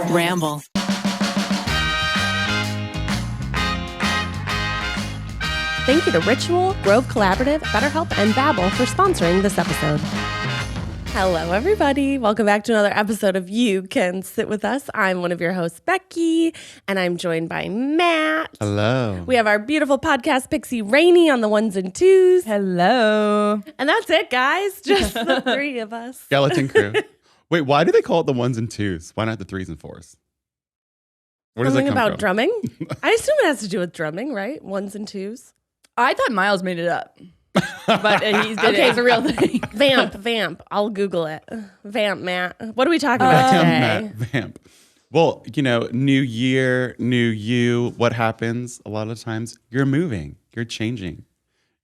Ramble. Thank you to Ritual, Grove Collaborative, BetterHelp, and Babbel for sponsoring this episode. Hello, everybody. Welcome back to another episode of You Can Sit With Us. I'm one of your hosts, Becky, and I'm joined by Matt. Hello. We have our beautiful podcast pixie, Rainie, on the ones and twos. Hello. And that's it, guys. Just the three of us. Skeleton crew. Wait, why do they call it the ones and twos? Why not the threes and fours? Where does that Something come about from? drumming? I assume it has to do with drumming, right? Ones and twos. I thought Miles made it up. But he's it's a real thing. Vamp. I'll Google it. Vamp, Matt. What are we talking about today? Vamp. Well, new year, new you. What happens? A lot of times you're moving, you're changing.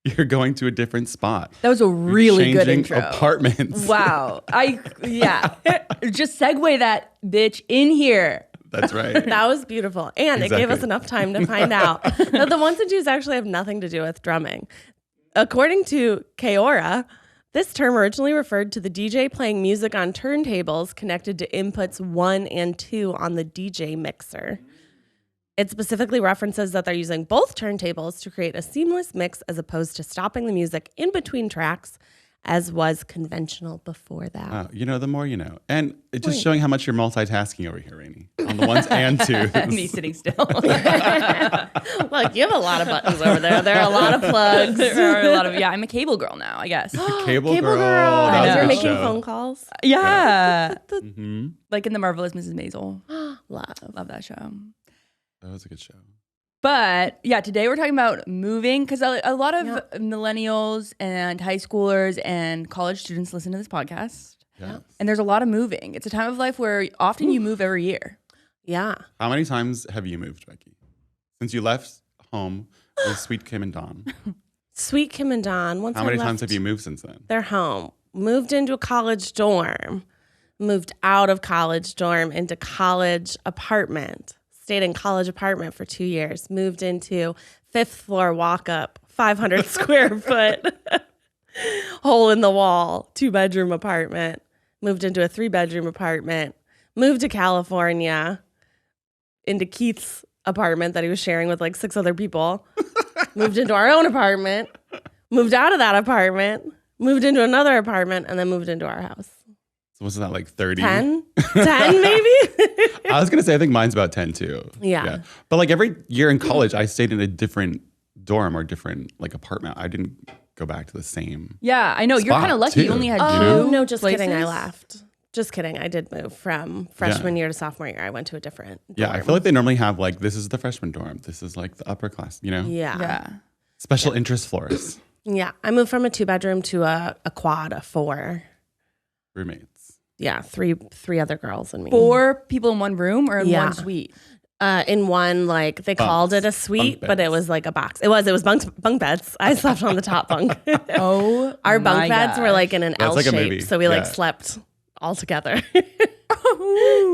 You're going to a different spot. That was a really good Changing intro. apartments. Wow. Just segue that bitch in here. That's right. That was beautiful. And it gave us enough time to find out that the ones and twos actually have nothing to do with drumming. According to Keora, this term originally referred to the DJ playing music on turntables connected to inputs 1 and 2 on the DJ mixer. It specifically references that they're using both turntables to create a seamless mix as opposed to stopping the music in between tracks, as was conventional before that. The more you know. And it's just showing how much you're multitasking over here, Rainie. On the ones and twos. Me sitting still. Look, you have a lot of buttons over there. There are a lot of plugs. There are a lot of, I'm a cable girl now, I guess. Cable girl. That was a You're good making show. phone calls. Yeah. Mm-hmm. Like in The Marvelous Mrs. Maisel. Love that show. That was a good show. But today we're talking about moving because a lot of millennials and high schoolers and college students listen to this podcast. Yeah. And there's a lot of moving. It's a time of life where often you move every year. Yeah. How many times have you moved, Becky? Since you left home with Sweet Kim and Dawn. Sweet Kim and Dawn. How many times have you moved since then? They're home. Moved into a college dorm. Moved out of college dorm into college apartment. Stayed in college apartment for 2 years. Moved into 5th floor walk up, 500 square foot, hole in the wall, 2-bedroom apartment. Moved into a 3-bedroom apartment. Moved to California into Keith's apartment that he was sharing with like 6 other people. Moved into our own apartment. Moved out of that apartment. Moved into another apartment and then moved into our house. So wasn't that like 30? 10? 10 maybe? I was going to say, I think mine's about 10 too. Yeah. But like every year in college, I stayed in a different dorm or different like apartment. I didn't go back to the same. Yeah, I know. You're spot, kind of lucky. too. You only had Oh, two no, just places. kidding. I left. Just kidding. I did move from freshman year to sophomore year. I went to a different dorm. Yeah, I feel like they normally have like, this is the freshman dorm. This is like the upper class, Yeah. Yeah. Special interest floors. Yeah. I moved from a 2-bedroom to a quad, a 4. Roommates. Yeah, three other girls and me. 4 people in one room or in Yeah. one suite? In one, like they called it a suite, Bunk but it beds. was like a box. It was bunk beds. I slept on the top bunk. Oh, Our bunk my beds were like in an That's L like a shape, movie. so we like Yeah. slept all together. gosh.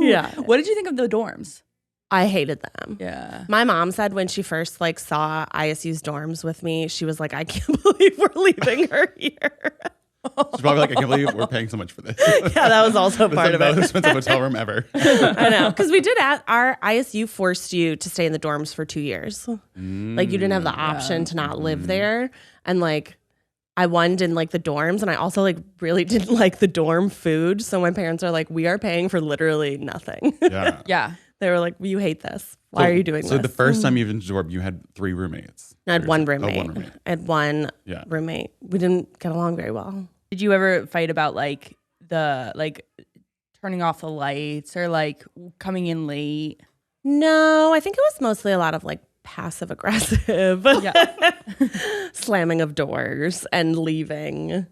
Yeah. What did you think of the dorms? I hated them. Yeah. My mom said when she first like saw ISU's dorms with me, she was like, I can't believe we're leaving her here. She's probably like, I can't believe we're paying so much for this. Yeah, that was also This part is of the most it. expensive hotel room ever. I know. Because we did our ISU forced you to stay in the dorms for 2 years. Like you didn't have the option to not live there. And like I wanted in like the dorms, and I also like really didn't like the dorm food. So my parents are like, we are paying for literally nothing. Yeah. Yeah. They were like, you hate this. Why are you doing So this? the first time you lived in a dorm, you had 3 roommates. I had one Oh, roommate. one roommate. I had one Yeah. roommate. We didn't get along very well. Did you ever fight about like the turning off the lights or like coming in late? No, I think it was mostly a lot of like passive aggressive slamming of doors and leaving.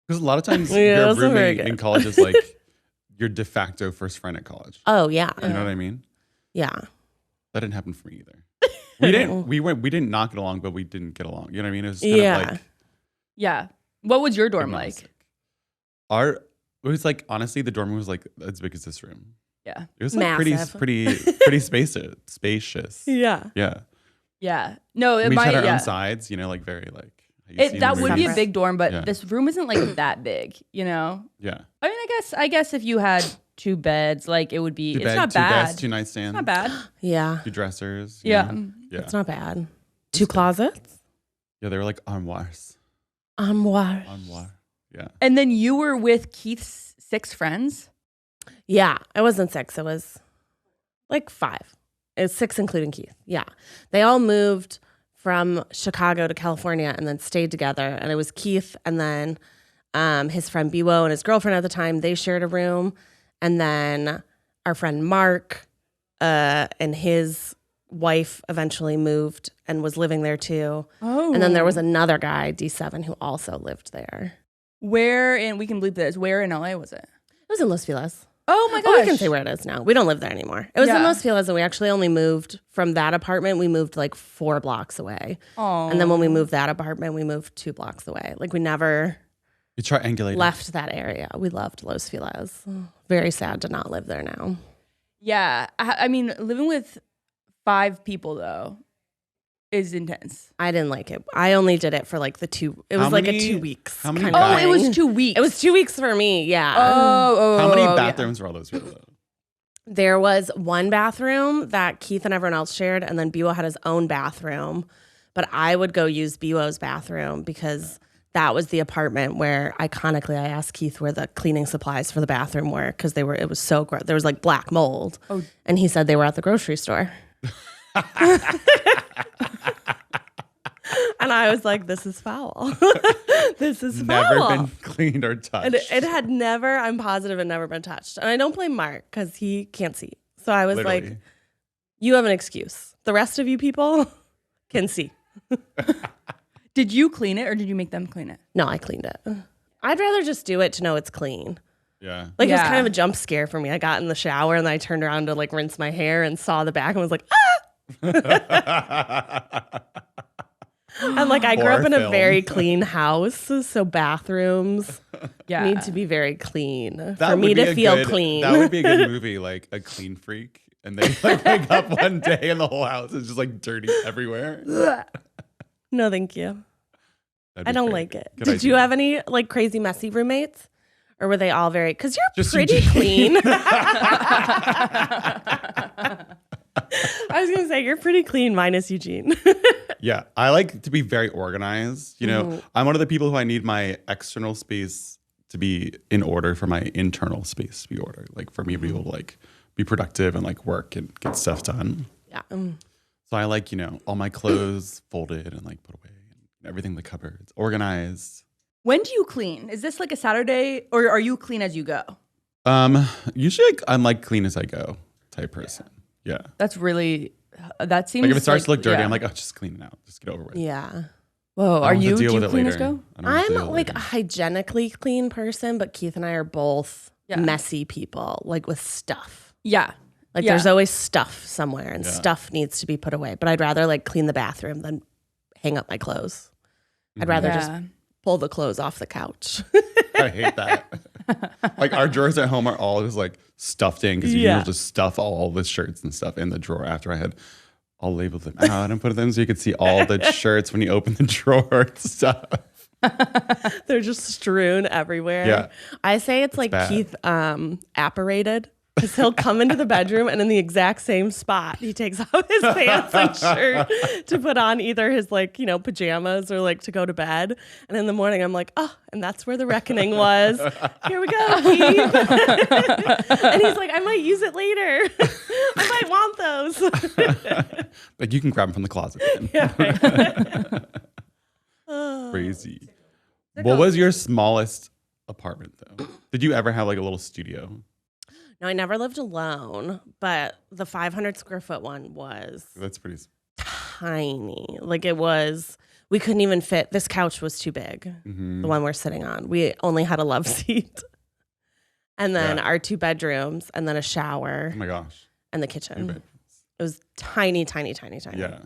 Because a lot of times Yeah, your that's not very roommate good. in college is like your de facto first friend at college. Oh yeah. You know what I mean? Yeah. That didn't happen for me either. We didn't not get along, but we didn't get along. You know what I mean? It was kind of like Yeah. What was your dorm like? it was like, honestly, the dorm room was like as big as this room. Yeah. It was like Massive. pretty spacious. Yeah. Yeah. Yeah. No, We each had our yeah. own sides, like very like. how you see in the That would be a movies. big dorm, but Yeah. this room isn't like that big, you know? Yeah. I mean, I guess if you had 2 beds, like it would be. Two It's bed, not two bad. desks, 2 nightstands. Not bad. Yeah. 2 dressers. Yeah. Yeah. It's not bad. 2 closets. Yeah, they were like armoires. Armoire. Yeah. And then you were with Keith's 6 friends. Yeah, it wasn't 6. It was like 5. It was 6 including Keith. Yeah. They all moved from Chicago to California and then stayed together. And it was Keith and then his friend Biwo and his girlfriend at the time. They shared a room. And then our friend Mark and his wife eventually moved and was living there too. Oh. And then there was another guy, D7, who also lived there. Where in, we can bleep this, where in LA was it? It was in Los Feliz. Oh my gosh. Oh, we can say where it is now. We don't live there anymore. It was in Yeah. Los Feliz, and we actually only moved from that apartment. We moved like 4 blocks away. Oh. And then when we moved that apartment, we moved 2 blocks away. Like we never You triangulated. left that area. We loved Los Feliz. Very sad to not live there now. Yeah. I mean, living with 5 people though is intense. I didn't like it. I only did it for like the 2. It was How like many- a 2 weeks. how many kind of Oh, it thing. was 2 weeks. It was 2 weeks for me. Yeah. Oh. How many yeah. bathrooms were all those people? There was 1 bathroom that Keith and everyone else shared, and then Biwo had his own bathroom. But I would go use Biwo's bathroom because that was the apartment where, iconically, I asked Keith where the cleaning supplies for the bathroom were because it was so gross. There was like black mold. Oh. And he said they were at the grocery store. And I was like, this is foul. This is Never foul. been cleaned or touched. And it had never, I'm positive it never been touched. And I don't blame Mark because he can't see. So I was Literally. like, you have an excuse. The rest of you people can see. Did you clean it or did you make them clean it? No, I cleaned it. I'd rather just do it to know it's clean. Yeah. Like it was Yeah. kind of a jump scare for me. I got in the shower and then I turned around to like rinse my hair and saw the back and was like, ah! And like I grew Horror up in a film. very clean house, so bathrooms Yeah. need to be very clean That for me would be to a feel good- clean. That would be a good movie, like A Clean Freak. And they like wake up one day and the whole house is just like dirty everywhere. No, thank you. That'd I be don't great. like it. Good Did you idea. have any like crazy messy roommates? Or were they all very, because you're Just pretty Eugene. clean. I was going to say, you're pretty clean minus Eugene. Yeah, I like to be very organized. You know, Mm-hmm. I'm one of the people who I need my external space to be in order for my internal space to be ordered. Like for me to be able to like be productive and like work and get stuff done. Yeah. So I like, you know, all my clothes folded and like put away and everything in the cupboards, organized. When do you clean? Is this like a Saturday or are you clean as you go? Usually like, I'm like clean as I go type person. Yeah. That's really, that seems Like if it starts to look dirty, yeah. I'm like, oh, just clean it out. Just get over with. Yeah. Whoa, I are don't have to you, deal do with you it clean as later. go? I don't have to I'm deal with like it a later. hygienically clean person, but Keith and I are both Yeah. messy people, like with stuff. Yeah. Like Yeah. there's always stuff somewhere and Yeah. stuff needs to be put away. But I'd rather like clean the bathroom than hang up my clothes. I'd rather just Yeah. pull the clothes off the couch. I hate that. Like our drawers at home are all just like stuffed in because you Yeah. will just stuff all the shirts and stuff in the drawer after I had all labeled them out and put them so you could see all the shirts when you open the drawer and stuff. They're just strewn everywhere. Yeah. I say it's like bad. Keith apparated because he'll come into the bedroom and in the exact same spot he takes off his pants and shirt to put on either his like, you know, pajamas or like to go to bed. And in the morning I'm like, oh, and that's where the reckoning was. Here we go, Keith. And he's like, I might use it later. I might want those. Like you can grab them from the closet. Then. Yeah, right. Crazy. What was your smallest apartment though? Did you ever have like a little studio? No, I never lived alone, but the 500 square foot one was That's pretty. tiny. Like it was, we couldn't even fit, this couch was too big, the one we're sitting on. We only had a love seat. And then Yeah. our 2 bedrooms and then a shower Oh my gosh. and the kitchen. It was tiny, tiny, tiny, tiny. Yeah.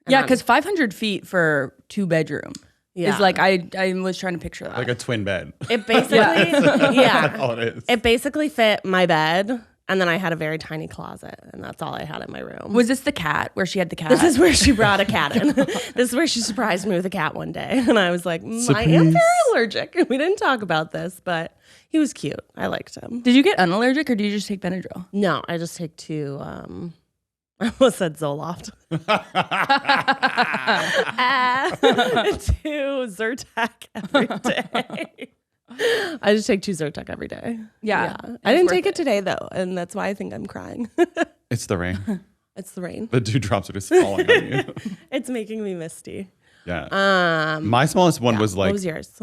Yeah, because 500 feet for 2 bedroom Yeah. is like, I was trying to picture that. Like a twin bed. It basically, That's yeah. all it is. It basically fit my bed And then I had a very tiny closet, and that's all I had in my room. Was this the cat where she had the cat? This is where she brought a cat in. This is where she surprised me with a cat one day. And I was like, I am very allergic. We didn't talk about this, but he was cute. I liked him. Did you get unallergic or do you just take Benadryl? No, I just take 2, I almost said Zoloft. 2 Zyrtec every day. I just take 2 Zyrtec every day. Yeah. I didn't take it today, though, and that's why I think I'm crying. It's the rain. It's the rain. The dewdrops are just falling on you. It's making me misty. Yeah. My smallest one was like, what was yours?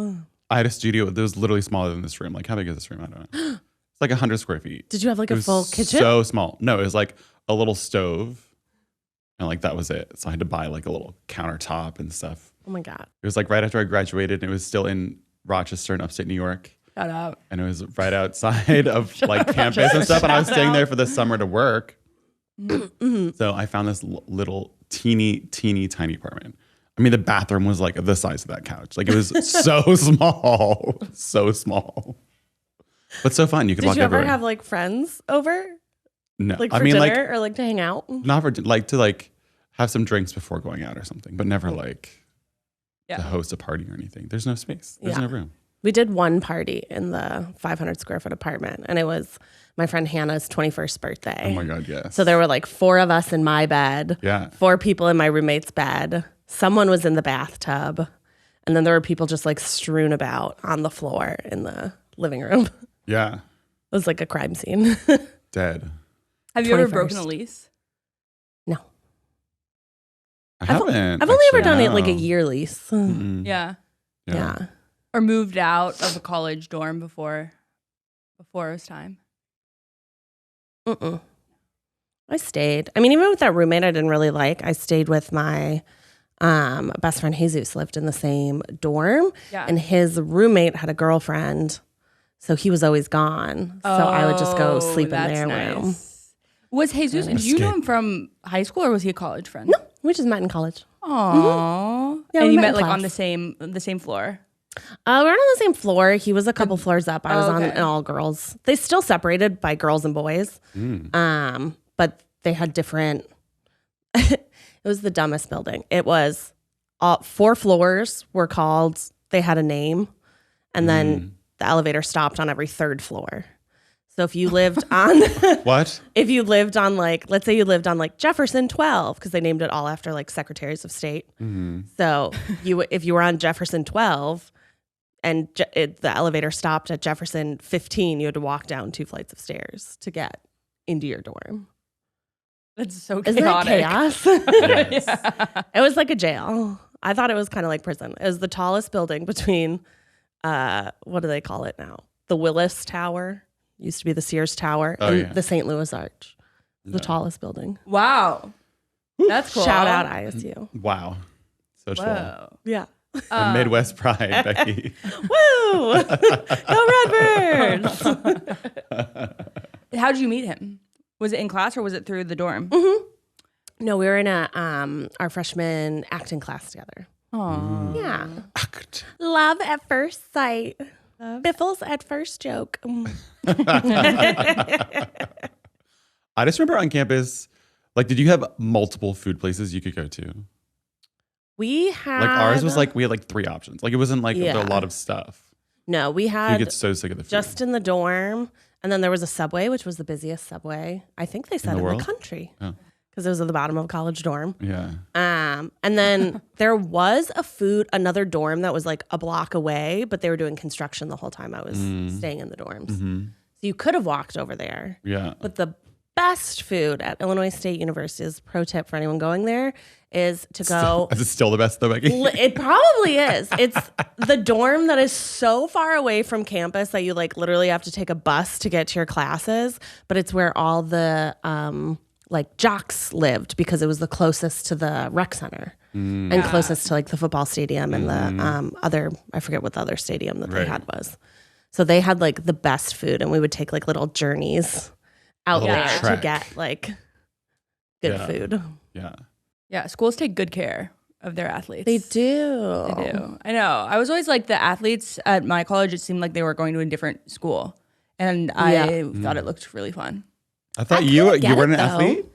I had a studio that was literally smaller than this room. Like, how big is this room? I don't know. It's like 100 square feet. Did you have like a full kitchen? So small. No, it was like a little stove. And like that was it. So I had to buy like a little countertop and stuff. Oh my God. It was like right after I graduated. And it was still in Rochester in upstate New York. Shout out. And it was right outside of like campus and stuff. And I was staying there for the summer to work. So I found this little teeny tiny apartment. I mean, the bathroom was like the size of that couch. Like it was so small, so small. But so fun. You could walk Did you ever everywhere. have like friends over? No, Like I for mean, dinner like or like to hang out? not for like to like have some drinks before going out or something, but never like to host a party or anything. There's no space. There's no room. We did one party in the 500 square foot apartment, and it was my friend Hannah's 21st birthday. Oh my God, yes. So there were like 4 of us in my bed, Yeah. 4 people in my roommate's bed. Someone was in the bathtub, and then there were people just like strewn about on the floor in the living room. Yeah. It was like a crime scene. Dead. Have you ever 21st. broken a lease? No. I haven't. I've only ever done it no. like a year lease. Yeah. Yeah. Or moved out of a college dorm before it was time? Mm-mm. I stayed. I mean, even with that roommate I didn't really like, I stayed with my best friend Jesus, lived in the same dorm. Yeah. And his roommate had a girlfriend, so he was always gone. So I would just go sleep in their room. Was Jesus, did you know him from high school or was he a college friend? No, we just met in college. Aww. Yeah, and we you met met in like on class. the same floor? We're not on the same floor. He was a couple floors up. I was on okay. an all girls. They still separated by girls and boys. But they had different. It was the dumbest building. It was 4 floors were called. They had a name, and then the elevator stopped on every 3rd floor. So if you lived on What? if you lived on like, let's say you lived on like Jefferson 12, because they named it all after like secretaries of state. So if you were on Jefferson 12 and the elevator stopped at Jefferson 15, you had to walk down 2 flights of stairs to get into your dorm. That's so Isn't that chaotic. chaos? Yes. It was like a jail. I thought it was kind of like prison. It was the tallest building between, what do they call it now? The Willis Tower. Used to be the Sears Tower and the St. Louis Arch. The tallest building. Wow. That's cool. Shout out ISU. Wow. So cool. Whoa. Yeah. The Midwest pride, Becky. Woo! Go Redbirds! How did you meet him? Was it in class or was it through the dorm? No, we were in our freshman acting class together. Aww. Yeah. Love at first sight. Biffles at first joke. I just remember on campus, like, did you have multiple food places you could go to? We had Like ours was like, we had like 3 options. Like it wasn't like a lot of stuff. No, we You had get so sick of the food. just in the dorm, and then there was a Subway, which was the busiest Subway I think they said the in world? the country, Oh. because it was at the bottom of a college dorm. Yeah. And then there was another dorm that was like a block away, but they were doing construction the whole time I was staying in the dorms. So you could have walked over there. Yeah. But the best food at Illinois State University, is pro tip for anyone going there, is to go. Is it still the best though, Becky? It probably is. It's the dorm that is so far away from campus that you like literally have to take a bus to get to your classes, but it's where all the like jocks lived, because it was the closest to the rec center and closest to like the football stadium and the other, I forget what the other stadium that they had was. So they had like the best food, and we would take like little journeys out Little there trek. to get like good food. Yeah. Yeah, schools take good care of their athletes. They do. They do. I know. I was always like, the athletes at my college, it seeed like they were going to a different school. And I thought it looked really fun. I thought you weren't an though. athlete?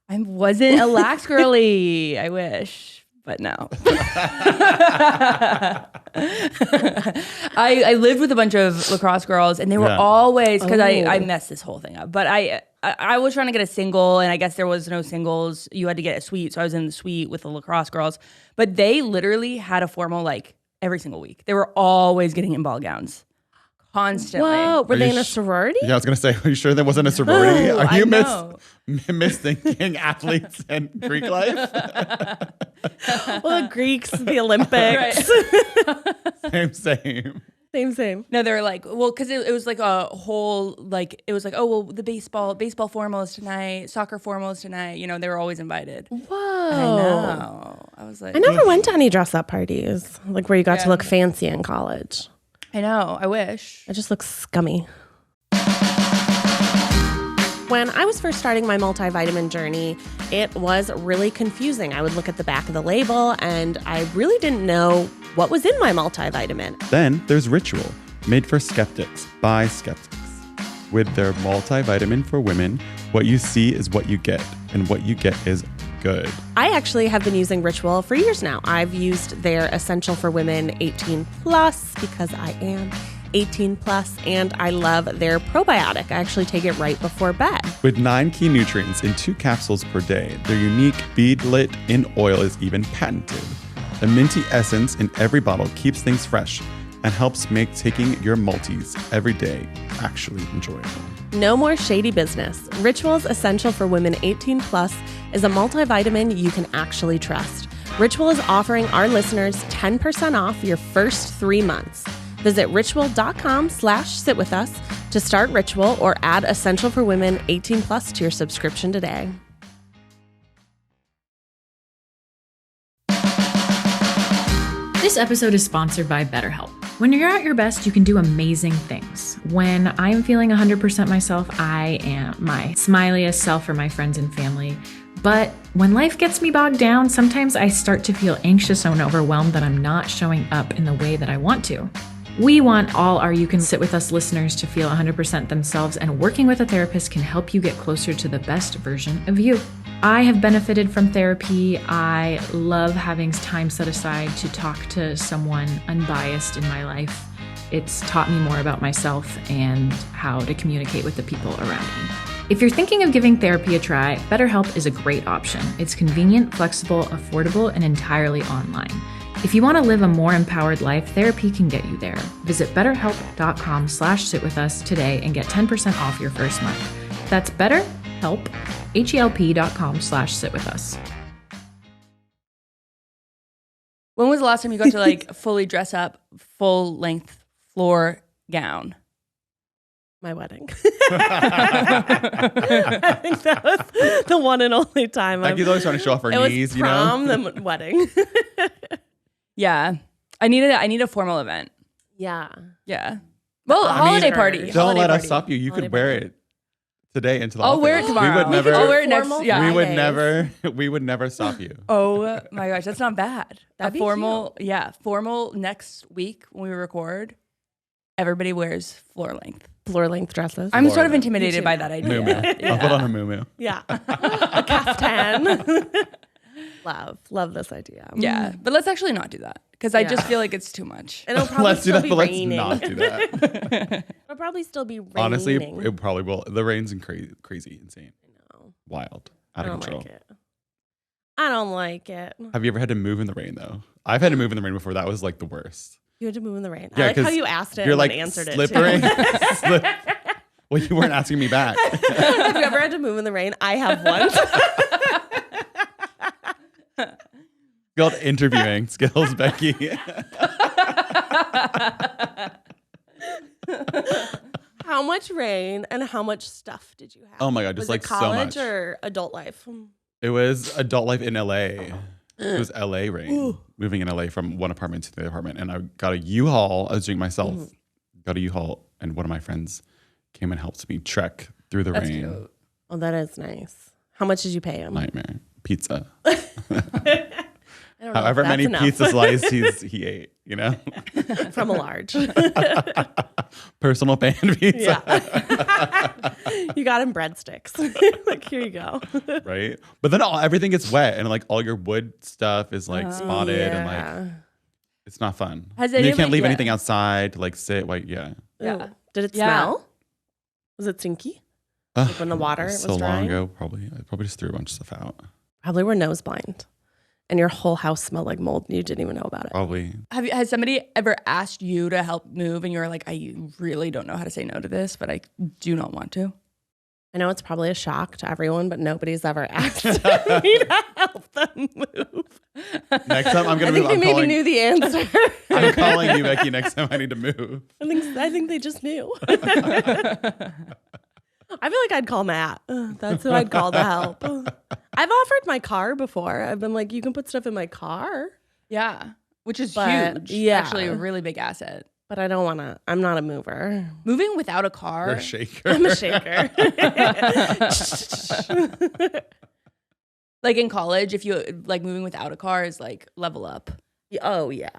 I wasn't a lax girly. I wish, but no. I lived with a bunch of lacrosse girls, and they were always, because I messed this whole thing up, but I was trying to get a single, and I guess there was no singles. You had to get a suite, so I was in the suite with the lacrosse girls. But they literally had a formal like every single week. They were always getting in ball gowns. Constantly. Whoa, were they in a sorority? Yeah, I was going to say, are you sure there wasn't a sorority? Oh, Are you I misthinking athletes and Greek life? Well, the Greeks, the Olympics. Same. Same. No, they were like, well, because it was like a whole, like, it was like, oh, well, the baseball formal is tonight, soccer formal is tonight. You know, they were always invited. Whoa. I know. I was like, I never went to any dress up parties, like where you got to look fancy in college. I know. I wish. It just looks scummy. When I was first starting my multivitamin journey, it was really confusing. I would look at the back of the label and I really didn't know what was in my multivitamin. Then there's Ritual, made for skeptics by skeptics. With their multivitamin for women, what you see is what you get, and what you get is good. I actually have been using Ritual for years now. I've used their Essential for Women 18 Plus because I am 18 plus, and I love their probiotic. I actually take it right before bed. With 9 key nutrients in 2 capsules per day, their unique beadlet in oil is even patented. The minty essence in every bottle keeps things fresh and helps make taking your multis every day actually enjoyable. No more shady business. Ritual's Essential for Women 18 Plus is a multivitamin you can actually trust. Ritual is offering our listeners 10% off your first 3 months. Visit ritual.com/sitwithus to start Ritual or add Essential for Women 18 Plus to your subscription today. This episode is sponsored by BetterHelp. When you're at your best, you can do amazing things. When I'm feeling 100% myself, I am my smiliest self for my friends and family. But when life gets me bogged down, sometimes I start to feel anxious and overwhelmed that I'm not showing up in the way that I want to. We want all our You Can Sit With Us listeners to feel 100% themselves, and working with a therapist can help you get closer to the best version of you. I have benefited from therapy. I love having time set aside to talk to someone unbiased in my life. It's taught me more about myself and how to communicate with the people around me. If you're thinking of giving therapy a try, BetterHelp is a great option. It's convenient, flexible, affordable, and entirely online. If you want to live a more empowered life, therapy can get you there. Visit betterhelp.com/sitwithus today and get 10% off your first month. That's BetterHelp, HELP.com/sitwithus. When was the last time you got to like fully dress up, full length floor gown? My wedding. I think that was the one and only time. Becky's always trying to show off her knees, you know? The wedding. Yeah. I need a formal event. Yeah. Yeah. Well, holiday party. Don't Holiday let us party. stop you. You could wear it today into the I'll office. wear it tomorrow. We would never. I'll wear it next. Yeah. We would never stop you. Oh my gosh, that's not bad. That'd be formal next week when we record. Everybody wears floor length. Floor length dresses. I'm sort of intimidated by that idea. Moo-moo. I'll put on a moo-moo. Yeah. A caftan. Love this idea. Yeah, but let's actually not do that because I just feel like it's too much. And it'll probably Let's do still that, be but let's raining. not do that. It'll probably still be raining. Honestly, it probably will. The rain's crazy, insane. I know. Wild. I Out of don't control. like it. I don't like it. Have you ever had to move in the rain, though? I've had to move in the rain before. That was like the worst. You had to move in the rain. Yeah, I like how 'cause you asked it You're and like then answered slippery. it too. Well, you weren't asking me back. Have you ever had to move in the rain? I have once. Called interviewing skills, Becky. How much rain and how much stuff did you have? Oh my God, Was just like it so college much. or adult life? It was adult life in LA. It was LA rain. Moving in LA from one apartment to the other apartment. And I got a U-Haul. I was doing it myself. Got a U-Haul, and one of my friends came and helped me trek through the rain. Cute. Oh, that is nice. How much did you pay him? Nightmare. Pizza. I don't know However if many that's pizza enough. slices he ate, you know? From a large. Personal pan pizza. Yeah. You got him breadsticks. Like, here you go. Right? But then everything gets wet and like all your wood stuff is like spotted and like it's not fun. Has And you anybody- can't leave yeah. anything outside to like sit while Yeah. Did it Yeah. smell? Was it stinky? Like when the water was so long drying? ago, probably. I probably just threw a bunch of stuff out. Probably were nose blind. And your whole house smelled like mold and you didn't even know about it. Probably. Has somebody ever asked you to help move and you're like, I really don't know how to say no to this, but I do not want to? I know it's probably a shock to everyone, but nobody's ever asked me to help them move. Next time I'm I gonna think move. they I'm maybe calling, knew the answer. I'm calling you, Becky, next time I need to move. I think they just knew. I feel like I'd call Matt. That's who I'd call to help. I've offered my car before. I've been like, you can put stuff in my car, Yeah. Which is But, huge. yeah. Actually, a really big asset. but I don't want to. I'm not a mover. Moving without a car. You're a shaker. I'm a shaker. Like in college, if you like moving without a car is like level up. Oh, yeah.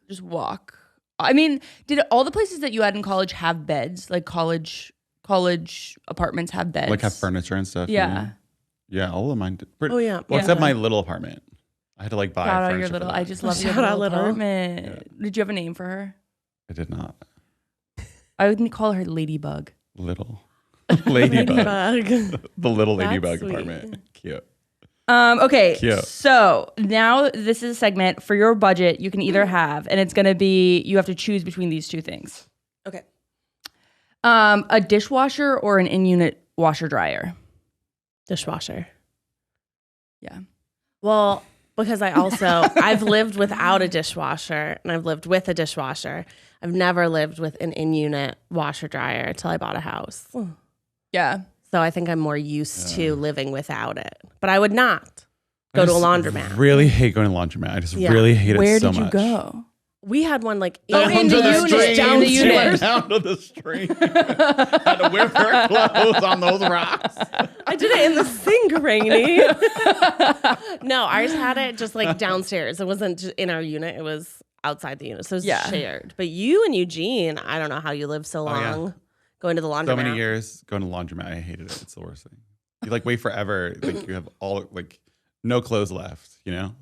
Just walk. I mean, did all the places that you had in college have beds? Like college apartments have beds? Like have furniture and stuff. Yeah. you mean? Yeah, all of mine did. Oh, yeah. Well, Yeah. except my little apartment. I had to like buy Shout out furniture your for little. that. I just love your Shout out little little. apartment. Did you have a name for her? I did not. I would call her Ladybug. Little. Ladybug. Ladybug. The little That's ladybug sweet. apartment. Cute. Okay, Cute. so now this is a segment for your budget. You can either have, and it's going to be, you have to choose between these two things. Okay. A dishwasher or an in-unit washer dryer. Dishwasher. Yeah. Well, because I've lived without a dishwasher and I've lived with a dishwasher. I've never lived with an in-unit washer dryer until I bought a house. Yeah. So I think I'm more used to living without it. But I would not go to a laundromat. Really hate going to laundromat. I just Yeah. really hate it Where so did you much. go? We had one like Oh, in in the the unit, unit, down the unit. Down to the stream. Had to whip her clothes on those rocks. I did it in the sink, Rainie. No, ours had it just like downstairs. It wasn't just in our unit. It was outside the unit. So it was shared. But you and Eugene, I don't know how you lived so long going to the laundromat. So many years going to laundromat. I hated it. It's the worst thing. You like wait forever. Like you have all like no clothes left, you know?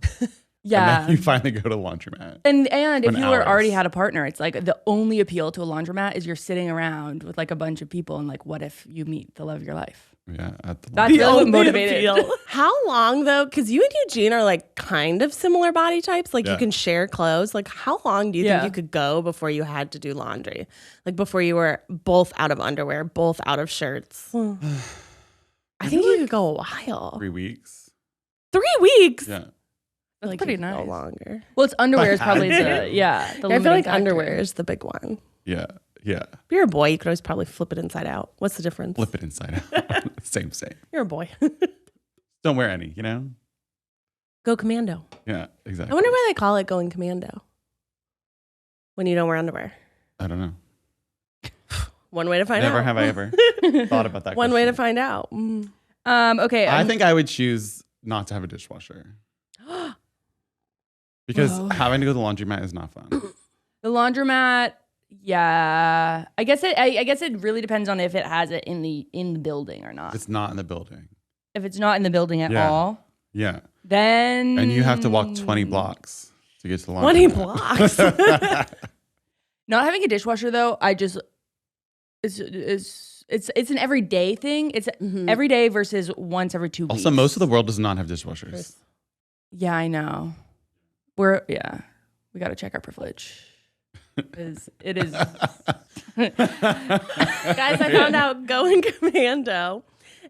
Yeah. And then you finally go to the laundromat. And if Spend you were already hours. had a partner, it's like the only appeal to a laundromat is you're sitting around with like a bunch of people and like, what if you meet the love of your life? Yeah. At the That's laundromat. really what Only motivated. appeal. How long though? Because you and Eugene are like kind of similar body types. Like you Yeah. can share clothes. Like how long do you think you could go before you had to do laundry? Like before you were both out of underwear, both out of shirts. I think you could go a while. 3 weeks. 3 weeks. Yeah. That's Like pretty you could go nice. longer. Well, it's underwear is I probably had the to. yeah. The I feel limiting like factor. underwear is the big one. Yeah. Yeah. If you're a boy, you could always probably flip it inside out. What's the difference? Flip it inside out. Same. You're a boy. Don't wear any, you know? Go commando. Yeah, exactly. I wonder why they call it going commando when you don't wear underwear. I don't know. One way to find Never out. have I ever thought about that One way to question. find out. Mm. Okay. I think I would choose not to have a dishwasher. Because Whoa. having to go to the laundromat is not fun. the laundromat. Yeah. I guess it really depends on if it has it in the building or not. It's not in the building. If it's not in the building at Yeah. all, Yeah. then And you have to walk 20 blocks to get to the laundromat. 20 blocks. Not having a dishwasher though, it's an everyday thing. It's every day versus once every 2 weeks. Also, most of the world does not have dishwashers. Yeah, I know. We got to check our privilege. It is. Guys, I found out going commando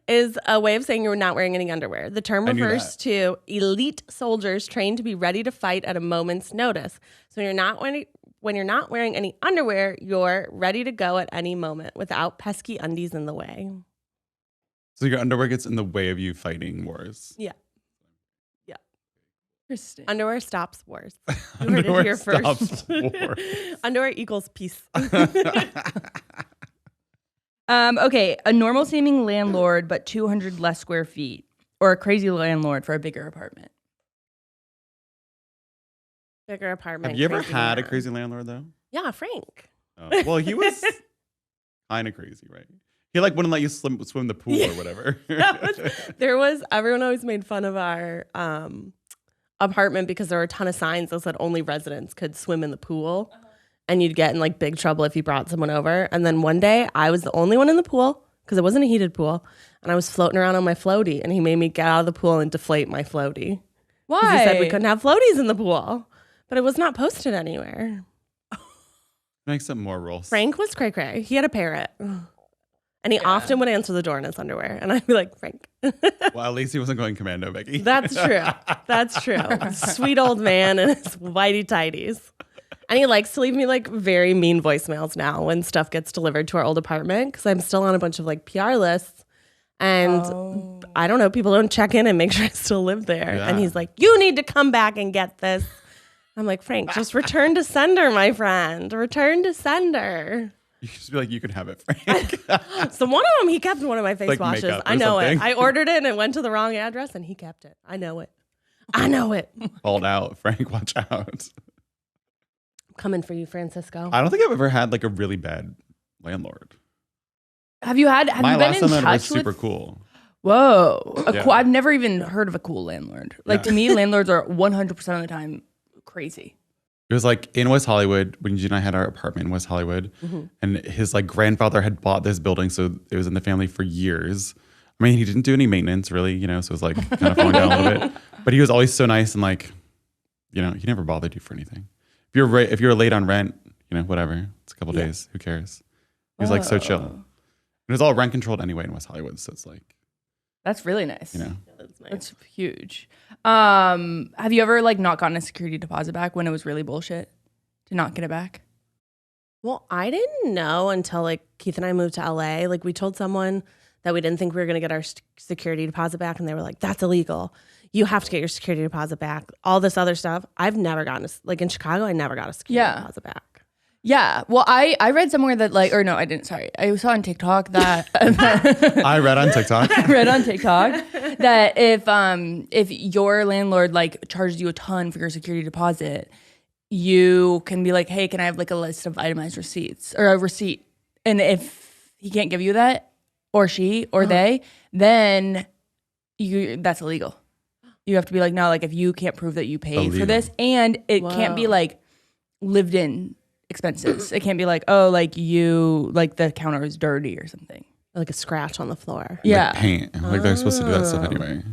is a way of saying you're not wearing any underwear. The term I knew refers that. to elite soldiers trained to be ready to fight at a moment's notice. So when you're not wearing any underwear, you're ready to go at any moment without pesky undies in the way. So your underwear gets in the way of you fighting wars. Yeah. Interesting. Underwear stops wars. You heard it Underwear here first. stops wars. Underwear equals peace. Okay, a normal seeming landlord, but 200 less square feet, or a crazy landlord for a bigger apartment. Bigger apartment. Have you ever crazy had a man. crazy landlord though? Yeah, Frank. Oh, well, he was kind of crazy, right? He like wouldn't let you swim the pool or whatever. Everyone always made fun of our apartment because there were a ton of signs that said only residents could swim in the pool. And you'd get in like big trouble if you brought someone over. And then one day I was the only one in the pool because it wasn't a heated pool. And I was floating around on my floaty and he made me get out of the pool and deflate my floaty. Why? He said we couldn't have floaties in the pool, but it was not posted anywhere. Makes it more rules. Frank was cray-cray. He had a parrot. And he often would answer the door in his underwear. And I'd be like, Frank. Well, at least he wasn't going commando, Becky. That's true. That's true. Sweet old man and his whitey tighties. And he likes to leave me like very mean voicemails now when stuff gets delivered to our old apartment because I'm still on a bunch of like PR lists. And I don't know, people don't check in and make sure I still live there. Yeah. And he's like, you need to come back and get this. I'm like, Frank, just return to sender, my friend. Return to sender. You should just be like, you can have it, Frank. So one of them, he kept one of my face Like washes. makeup or I know something. it. I ordered it and it went to the wrong address and he kept it. I know it. I know it. Called out, Frank. Watch out. Coming for you, Francisco. I don't think I've ever had like a really bad landlord. Have you been last in landlord was touch super with? cool. Whoa, Yeah. cool. I've never even heard of a cool landlord. Like to me, landlords are 100% of the time crazy. It was like in West Hollywood when Eugene and I had our apartment in West Hollywood, and his like grandfather had bought this building, so it was in the family for years. I mean, he didn't do any maintenance really, so it was like kind of falling down a little bit. But he was always so nice and like, he never bothered you for anything. If you're late on rent, whatever, it's a couple days. Who cares? He was like so chill. And it was all rent controlled anyway in West Hollywood, so it's like That's really nice. That's nice. That's huge. Have you ever like not gotten a security deposit back when it was really bullshit to not get it back? Well, I didn't know until like Keith and I moved to LA. Like we told someone that we didn't think we were going to get our security deposit back. And they were like, that's illegal. You have to get your security deposit back. All this other stuff. I've never gotten like in Chicago, I never got a security deposit back. Yeah. Well, I read somewhere that like, or no, I didn't. Sorry. I saw on TikTok that I read on TikTok. that if your landlord like charges you a ton for your security deposit, you can be like, hey, can I have like a list of itemized receipts or a receipt? And if he can't give you that, or she or they, then that's illegal. You have to be like, no, like if you can't prove that you paid for this, and it can't be like lived in expenses. It can't be like, oh, like you, like the counter is dirty or something. Like a scratch on the floor. Yeah. Like paint. Like they're supposed to do that stuff anyway.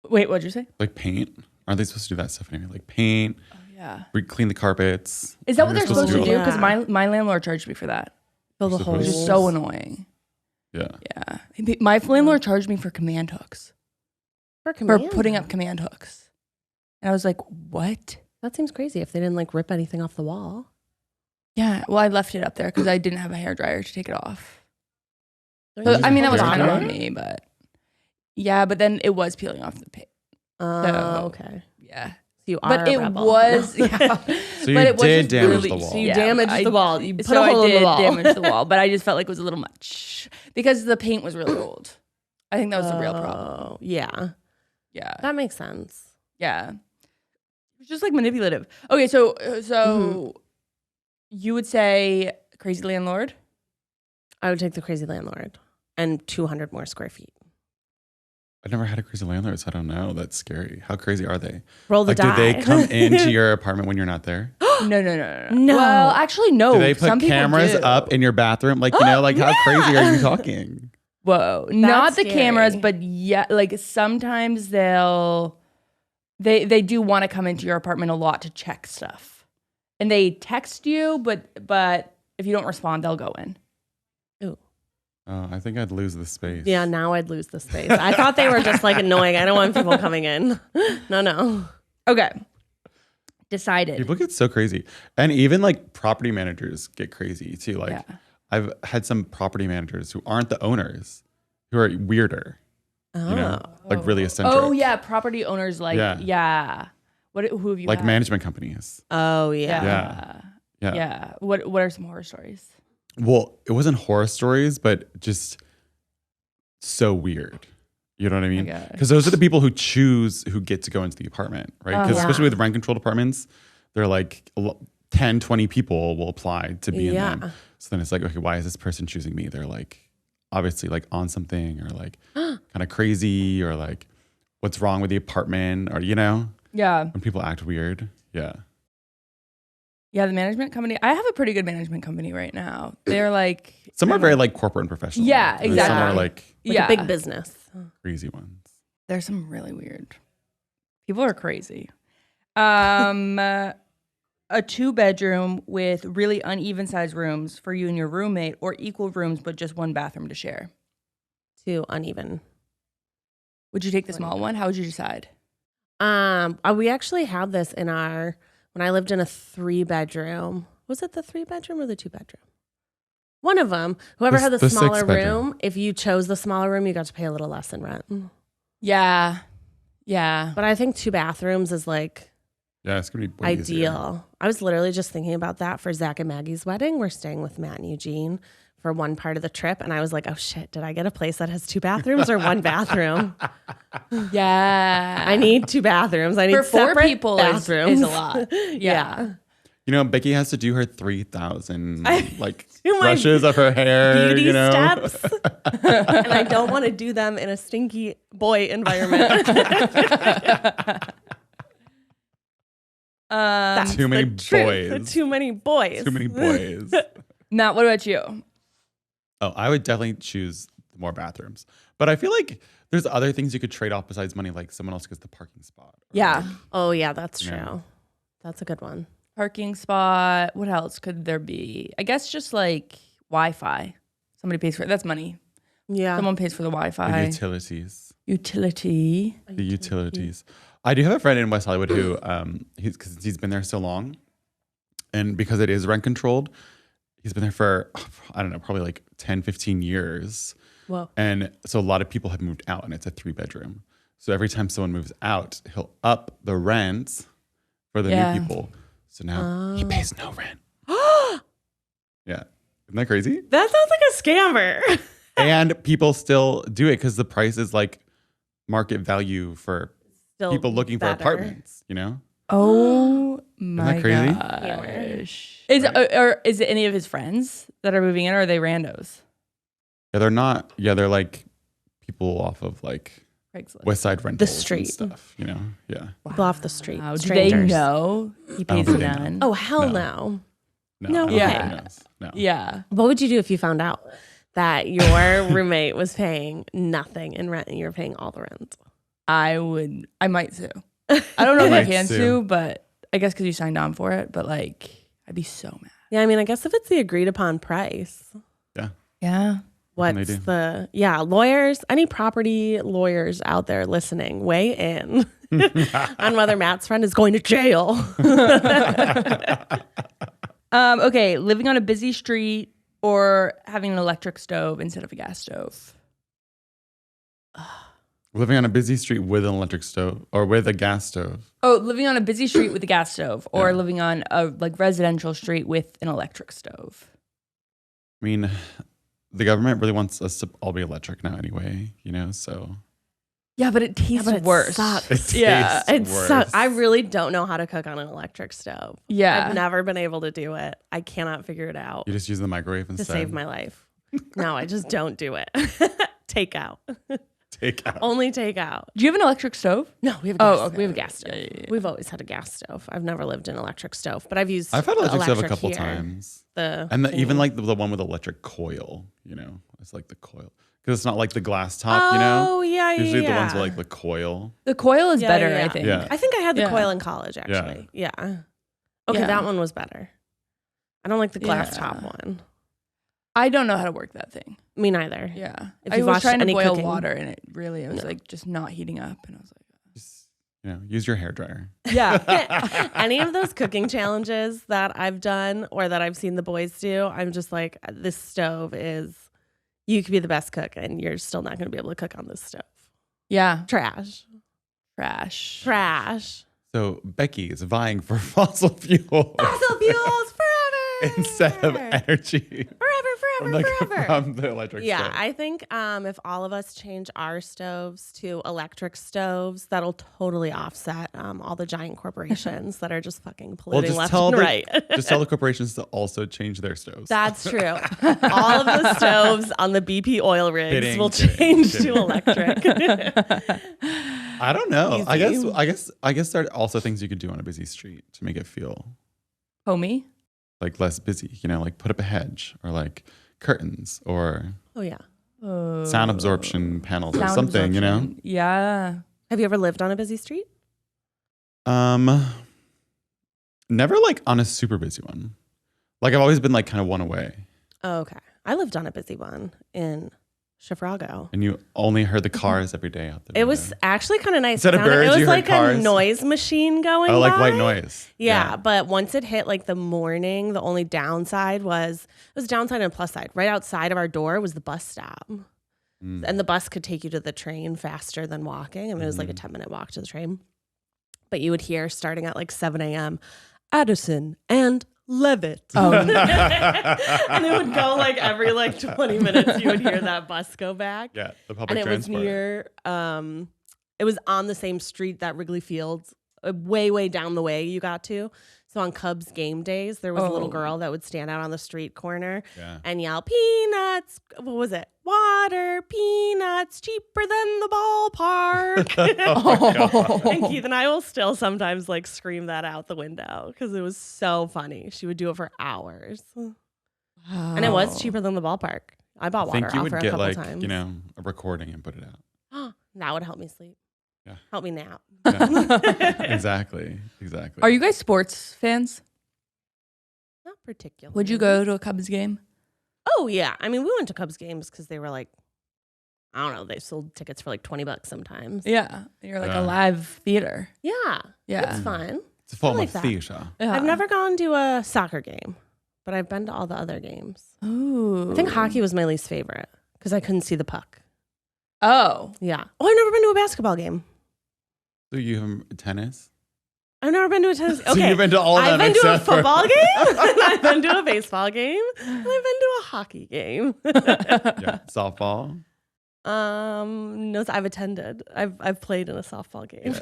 Wait, what'd you say? Like paint. Aren't they supposed to do that stuff anyway? Like paint. Yeah. Clean the carpets. Is that what they're supposed to do? all Because that. my landlord charged me for that. Fill the Supposed Which holes. is so annoying. Yeah. Yeah. My landlord charged me for command hooks. For putting up command hooks. And I was like, what? That seems crazy if they didn't like rip anything off the wall. Yeah. Well, I left it up there because I didn't have a hairdryer to take it off. Don't So, you I mean, that just was put it kind of on on there? me, but yeah, but then it was peeling off the paint. Oh, okay. Yeah. You are But a it rebel. was, yeah. So you But it was did just damage really- the wall. So you damaged the wall. You put a I hole in the did wall. damage the wall, but I just felt like it was a little much because the paint was really old. I think that was the real problem. Oh, yeah. Yeah. That makes sense. Yeah. It was just like manipulative. Okay, so you would say crazy landlord? I would take the crazy landlord and 200 more square feet. I never had a crazy landlord, so I don't know. That's scary. How crazy are they? Roll the Like, die. do they come into your apartment when you're not there? No. No. Well, actually, no. Do they put Some people cameras do. up in your bathroom? Like, like how crazy are you talking? Whoa, not the scary. cameras, but yeah, like sometimes they do want to come into your apartment a lot to check stuff, and they text you, but if you don't respond, they'll go in. Ooh. Oh, I think I'd lose the space. Yeah, now I'd lose the space. I thought they were just like annoying. I don't want people coming in. No. Okay, decided. People get so crazy. And even like property managers get crazy too. Like Yeah. I've had some property managers who aren't the owners who are weirder. Like really eccentric. Oh yeah, property owners like yeah. Who have you Like had? management companies. Oh, yeah. Yeah. What are some horror stories? Well, it wasn't horror stories, but just so weird. You know what I mean? Okay. Because those are the people who choose who get to go into the apartment, right? Because especially with rent controlled apartments, they're like 10, 20 people will apply to be in them. So then it's like, okay, why is this person choosing me? They're like obviously like on something or like kind of crazy or like what's wrong with the apartment or, you know? Yeah. When people act weird. Yeah. Yeah, the management company. I have a pretty good management company right now. They're like Some are very like corporate and professional. Yeah, And exactly. Some are like a big business. crazy ones. There's some really weird. People are crazy. A 2-bedroom with really uneven sized rooms for you and your roommate, or equal rooms but just one bathroom to share. Too uneven. Would you take the small one? How would you decide? We actually had this when I lived in a 3-bedroom. Was it the 3-bedroom or the 2-bedroom? One of them. Whoever had the smaller 6-bedroom. room, if you chose the smaller room, you got to pay a little less in rent. Yeah. Yeah. But I think 2 bathrooms is like Yeah, it's gonna be way ideal. easier. I was literally just thinking about that for Zach and Maggie's wedding. We're staying with Matt and Eugene for one part of the trip. And I was like, oh shit, did I get a place that has 2 bathrooms or 1 bathroom? Yeah. I need 2 bathrooms. I need for 4 separate people bathrooms. is a lot. Yeah. You know, Becky has to do her 3,000 like do my brushes of her hair. Beauty You know, steps. And I don't want to do them in a stinky boy environment. That's Too many the truth. boys. Too many boys. Too many boys. Matt, what about you? Oh, I would definitely choose more bathrooms. But I feel like there's other things you could trade off besides money, like someone else gets the parking spot. Or Yeah. like, Oh yeah, that's true. Yeah. That's a good one. Parking spot. What else could there be? I guess just like Wi-Fi. Somebody pays for it. That's money. Yeah. Someone pays for the the Wi-Fi. utilities. Utility. The utilities. I do have a friend in West Hollywood who, because he's been there so long, and because it is rent controlled, he's been there for, I don't know, probably like 10, 15 years. Whoa. And so a lot of people have moved out, and it's a 3-bedroom. So every time someone moves out, he'll up the rent for the new people. So now he pays no rent. Yeah. Isn't that crazy? That sounds like a scammer. And people still do it because the price is like market value for Still people looking for better. apartments, you know? Oh my that crazy? gosh. Is it any of his friends that are moving in, or are they randos? Yeah, they're not. Yeah, they're like people off of like Craigslist. West Side rentals street. and stuff, you know? Yeah. People off the street. Wow. Do they Strangers. know he pays think they none? Oh hell No. no. No. I don't Yeah. think he knows. No. Yeah. What would you do if you found out that your roommate was paying nothing in rent and you were paying all the rent? I might sue. I don't know if I Might can sue. sue, but I guess because you signed on for it. But like, I'd be so mad. Yeah, I mean, I guess if it's the agreed upon price, Yeah. Yeah. What can they what's do? lawyers, any property lawyers out there listening, weigh in on whether Matt's friend is going to jail. Okay, living on a busy street or having an electric stove instead of a gas stove. Living on a busy street with an electric stove or with a gas stove. Oh, living on a busy street with a gas stove, or Yeah. living on a like residential street with an electric stove. I mean, the government really wants us to all be electric now anyway, you know? So Yeah, but it tastes but it worse. sucks. it Yeah, tastes It worse. sucks. I really don't know how to cook on an electric stove. Yeah. I've never been able to do it. I cannot figure it out You just use the microwave to instead. save my life. No, I just don't do it. Take out. Take out. Only take out. Do you have an electric stove? No, we have a gas, okay. we have a gas stove. Yeah. We've always had a gas stove. I've never lived in an electric stove, but I've used I've had the electric stove a couple here. times. And Even like the one with electric coil, you know? It's like the coil. Because it's not like the glass top, you know? Oh, yeah, yeah. Usually the ones with like the coil. The coil is Yeah, better, yeah. I think. Yeah. I think I had the Yeah. coil in college, actually. Yeah. Okay, Yeah. that one was better. I don't like the glass Yeah. top one. I don't know how to work that thing. Me neither. Yeah. If I you've was watched trying to any boil cooking- water and it was like just not heating up. And I was like, Just, you know, use your hair dryer. yeah. Any of those cooking challenges that I've done or that I've seen the boys do, I'm just like, this stove is, you could be the best cook and you're still not going to be able to cook on this stove. Yeah. Trash. Trash. So Becky is vying for fossil fuel Fossil fuels forever. instead of energy. Forever. forever. From the electric Yeah, stove. I think if all of us change our stoves to electric stoves, that'll totally offset all the giant corporations that are just fucking polluting left and right. Just tell the corporations to also change their stoves. That's true. All of the stoves on the BP oil rigs will change to electric. I don't know. Easy. I guess there are also things you could do on a busy street to make it feel Homey. like less busy. You know, like put up a hedge or like curtains or Oh yeah. sound absorption panels or Sound something. You know. absorption. Yeah. Have you ever lived on a busy street? Never like on a super busy one. Like I've always been like kind of one away. Oh, okay. I lived on a busy one in Chicago. And you only heard the cars every day out there. It was actually kind of nice. Instead of birds, it was you heard like cars. a noise machine going like by. white noise. Yeah, but once it hit like the morning, the only downside was downside and plus side. Right outside of our door was the bus stop. And the bus could take you to the train faster than walking. I mean, it was like a 10-minute walk to the train. But you would hear starting at like 7 a.m., Addison and Levitt. Oh, And it would go like every like 20 minutes, you would hear that bus go back. Yeah, the public And it was transport. near, it was on the same street that Wrigley Field's way down the way you got to. So on Cubs game days, there was a little girl that would stand out on the street corner and yell, peanuts, what was it? Water, peanuts, cheaper than the ballpark. And Keith and I will still sometimes like scream that out the window because it was so funny. She would do it for hours. And it was cheaper than the ballpark. I bought I water think you off would her a get couple like, times. you know, a recording and put it out. That would help me sleep. Yeah. Help me nap. Yeah. Exactly. Are you guys sports fans? Not particularly. Would you go to a Cubs game? Oh, yeah. I mean, we went to Cubs games because they were like, I don't know, they sold tickets for like $20 sometimes. Yeah. You're like Yeah. a live theater. Yeah. Yeah. It's fun. It's a form I like of that. theater. Yeah. I've never gone to a soccer game, but I've been to all the other games. Ooh. I think hockey was my least favorite because I couldn't see the puck. Oh. Yeah. Oh, I've never been to a basketball game. So you have tennis? I've never been to a tennis. Okay. So you've been to all of I've them been to a except for- football game. And I've been to a baseball game. And I've been to a hockey game. Yeah. Softball? No, I've attended. I've played in a softball game.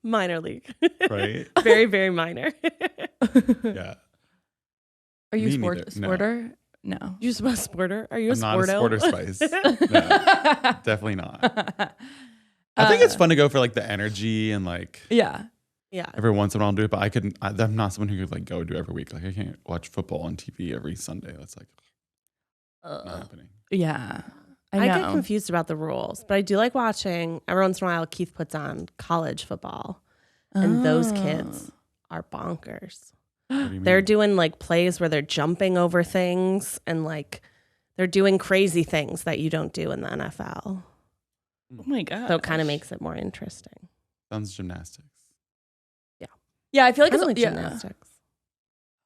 Minor league. Right? Very, very minor. Yeah. Are you Me a neither. No. sporter? No. You a sporter? Are you I'm a not a sporto? sporter spice. No, definitely not. I think it's fun to go for like the energy and like Yeah. Yeah. every once in a while I'll do it, but I'm not someone who could like go do every week. Like I can't watch football on TV every Sunday. That's like not happening. Yeah. I know. get confused about the rules, but I do like watching. Every once in a while, Keith puts on college football, and those kids are bonkers. What do you mean? They're doing like plays where they're jumping over things and like they're doing crazy things that you don't do in the NFL. Oh my God. So it kind of makes it more interesting. Sounds gymnastics. Yeah, I feel like I it's like yeah. gymnastics.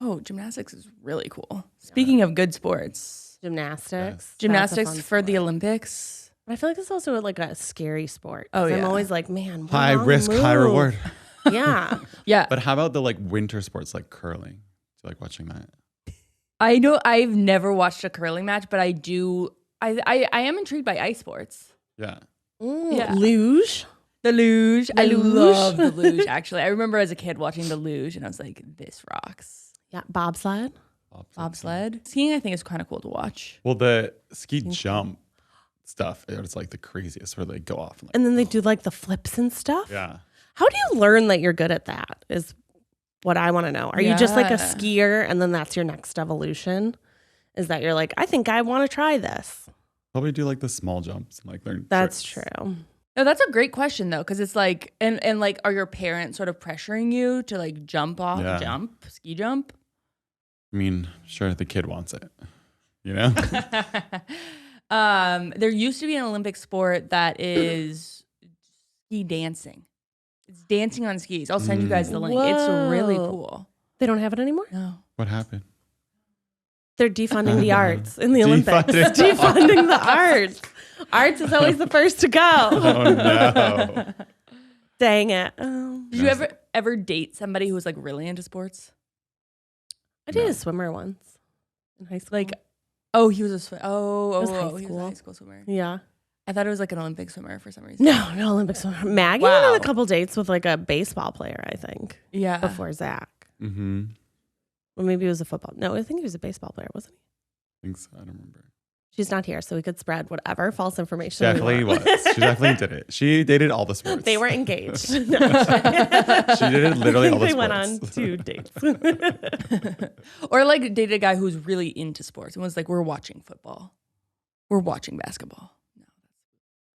Oh, gymnastics is really cool. Speaking of good sports, Gymnastics. gymnastics That's a fun for the sport. Olympics. I feel like it's also like a scary sport. Oh, 'Cause I'm yeah. always like, man, High wrong risk, high move. reward. Yeah. Yeah. But how about the like winter sports like curling? Do you like watching that? I know I've never watched a curling match, but I do. I am intrigued by ice sports. Yeah. Yeah. Luge. The luge. I Luge. love the luge, actually. I remember as a kid watching the luge and I was like, this rocks. Yeah. Bobsled. Bobsled. Skiing, I think, is kind of cool to watch. Well, the ski jump stuff, it's like the craziest where they go off. And, like, And then they do like the flips and stuff. yeah. How do you learn that you're good at that is what I want to know. Are you just like a Yeah. skier and then that's your next evolution? Is that you're like, I think I want to try this. Probably do like the small jumps and like learn. That's tricks. true. No, that's a great question though, because it's like, and like, are your parents sort of pressuring you to like jump off, Yeah. ski jump? I mean, sure, the kid wants it, you know? There used to be an Olympic sport that is ski dancing. It's dancing on skis. I'll send you guys the link. It's really Whoa. cool. They don't have it anymore? No. What happened? They're defunding the arts in the Olympics. Defunding. Defunding the arts. Arts is always the first to go. Oh, no. Dang it. Oh. Did you ever date somebody who was like really into sports? I dated No. a swimmer once in high school. Like, Oh, he was a swimmer. was high He was a school. high school swimmer. Yeah. I thought it was like an Olympic swimmer for some reason. No Olympic swimmer. Maggie went on a couple dates with like a baseball player, I think. Yeah. Before Zach. Mm-hmm. Or maybe it was a football. No, I think he was a baseball player, wasn't he? I think so. I don't remember. She's not here, so we could spread whatever false information. Definitely was. She definitely did it. She dated all the sports. They were engaged. She did literally all the They sports. went on 2 dates. Or like dated a guy who was really into sports and was like, we're watching football. We're watching basketball. No,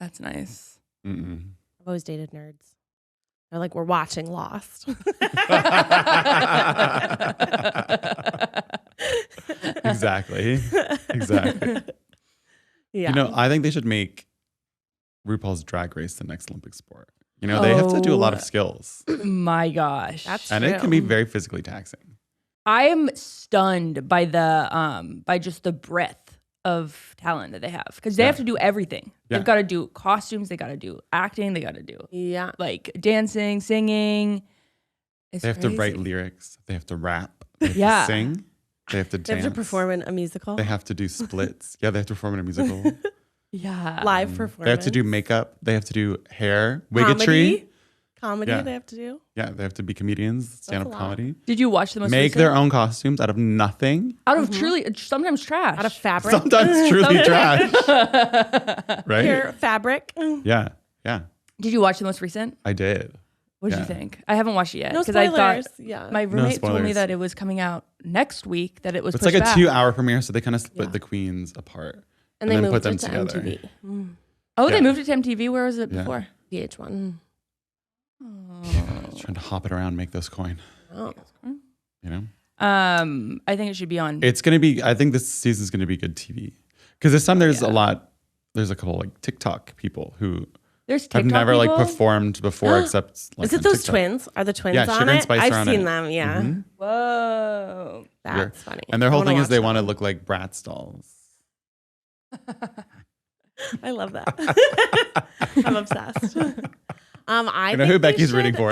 that's nice. Mm-mm. I've always dated nerds. They're like, we're watching Lost. Exactly. Yeah. You know, I think they should make RuPaul's Drag Race the next Olympic sport. You know, they have to do a lot of skills. My gosh. That's And true. it can be very physically taxing. I am stunned by by just the breadth of talent that they have because they have to do everything. Yeah. They've got to do costumes, they got to do acting, they got to do Yeah. like dancing, singing. It's They have to write crazy. lyrics. They have to rap. They have Yeah. to sing. They have to They dance. have to perform in a musical. They have to do splits. Yeah, they have to perform in a musical. Yeah. Live performance. They have to do makeup. They have to do hair, wiggetry. Comedy Yeah. they have to do. Yeah, they have to be comedians, stand-up a lot. comedy. Did you watch the most Make recent? their own costumes out of nothing. Out of truly, sometimes trash. Out of fabric. Sometimes truly trash. Right? Pure fabric. Yeah, yeah, Did you watch the most recent? I did. What did you Yeah. think? I haven't watched it yet No because I thought spoilers. Yeah. my roommate told me spoilers. that it was coming out next week. That it was. It's pushed like a back. 2-hour premiere, so they kind of split Yeah. the queens apart and they then moved put them it to together. MTV. Oh, they Yeah. moved it to MTV. Where was it Yeah. before? VH1. Trying to hop it around, make those coin. Oh. You know, I think it should be on. it's gonna be. I think this season's gonna be good TV because this time there's a lot. There's a couple like TikTok people who There's have TikTok never like people? performed before, except like Is it on those TikTok. twins? Are the twins Yeah, on Sugar and it? Spice I've are on seen it. them. Yeah. Mhm. Whoa. That's funny. And their whole I wanna thing is watch they them. want to look like Bratz dolls. I love that. I'm obsessed. I You know think who they Becky's rooting for?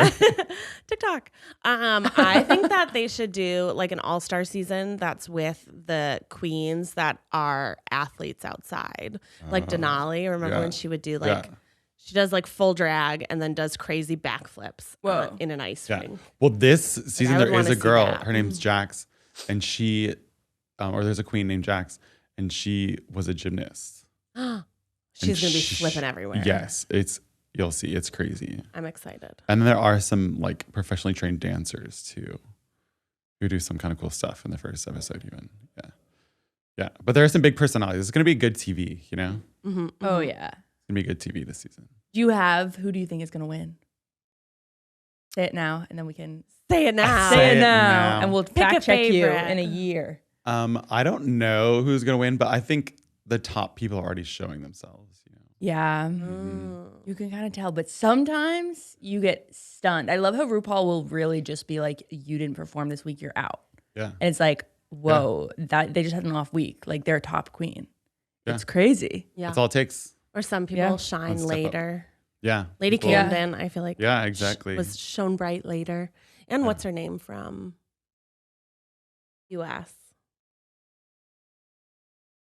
TikTok. I think that they should do like an all-star season that's with the queens that are athletes outside. Like Denali. Remember yeah. when she would do like Yeah. she does like full drag and then does crazy backflips Whoa. in an ice Yeah. ring. Well, this season I would there is wanna a see girl. that. Her name's Jax, and she, or there's a queen named Jax, and she was a gymnast. She's gonna be sh- flipping everywhere. Yes, you'll see. It's crazy. I'm excited. And then there are some like professionally trained dancers too, who do some kind of cool stuff in the first episode even. Yeah. Yeah. But there are some big personalities. It's gonna be good TV, you know? Mm-hmm. Oh yeah. It's gonna be good TV this season. Who do you think is going to win? Say it now, and then we can Say it now. Say say it it now, now. and we'll Pick a fact check you favorite. in a year. I don't know who's gonna win, but I think the top people are already showing themselves, you know. Yeah. You can kind of tell, but sometimes you get stunned. I love how RuPaul will really just be like, you didn't perform this week, you're out. Yeah. And it's like, whoa, that they just had an off week. Like they're top queen. Yeah. It's crazy. Yeah. That's all it takes. Or some people Yeah. shine One step up. later. Yeah. Lady People- Camden, I feel like Yeah, exactly. was shown bright later. And Yeah. what's her name from US?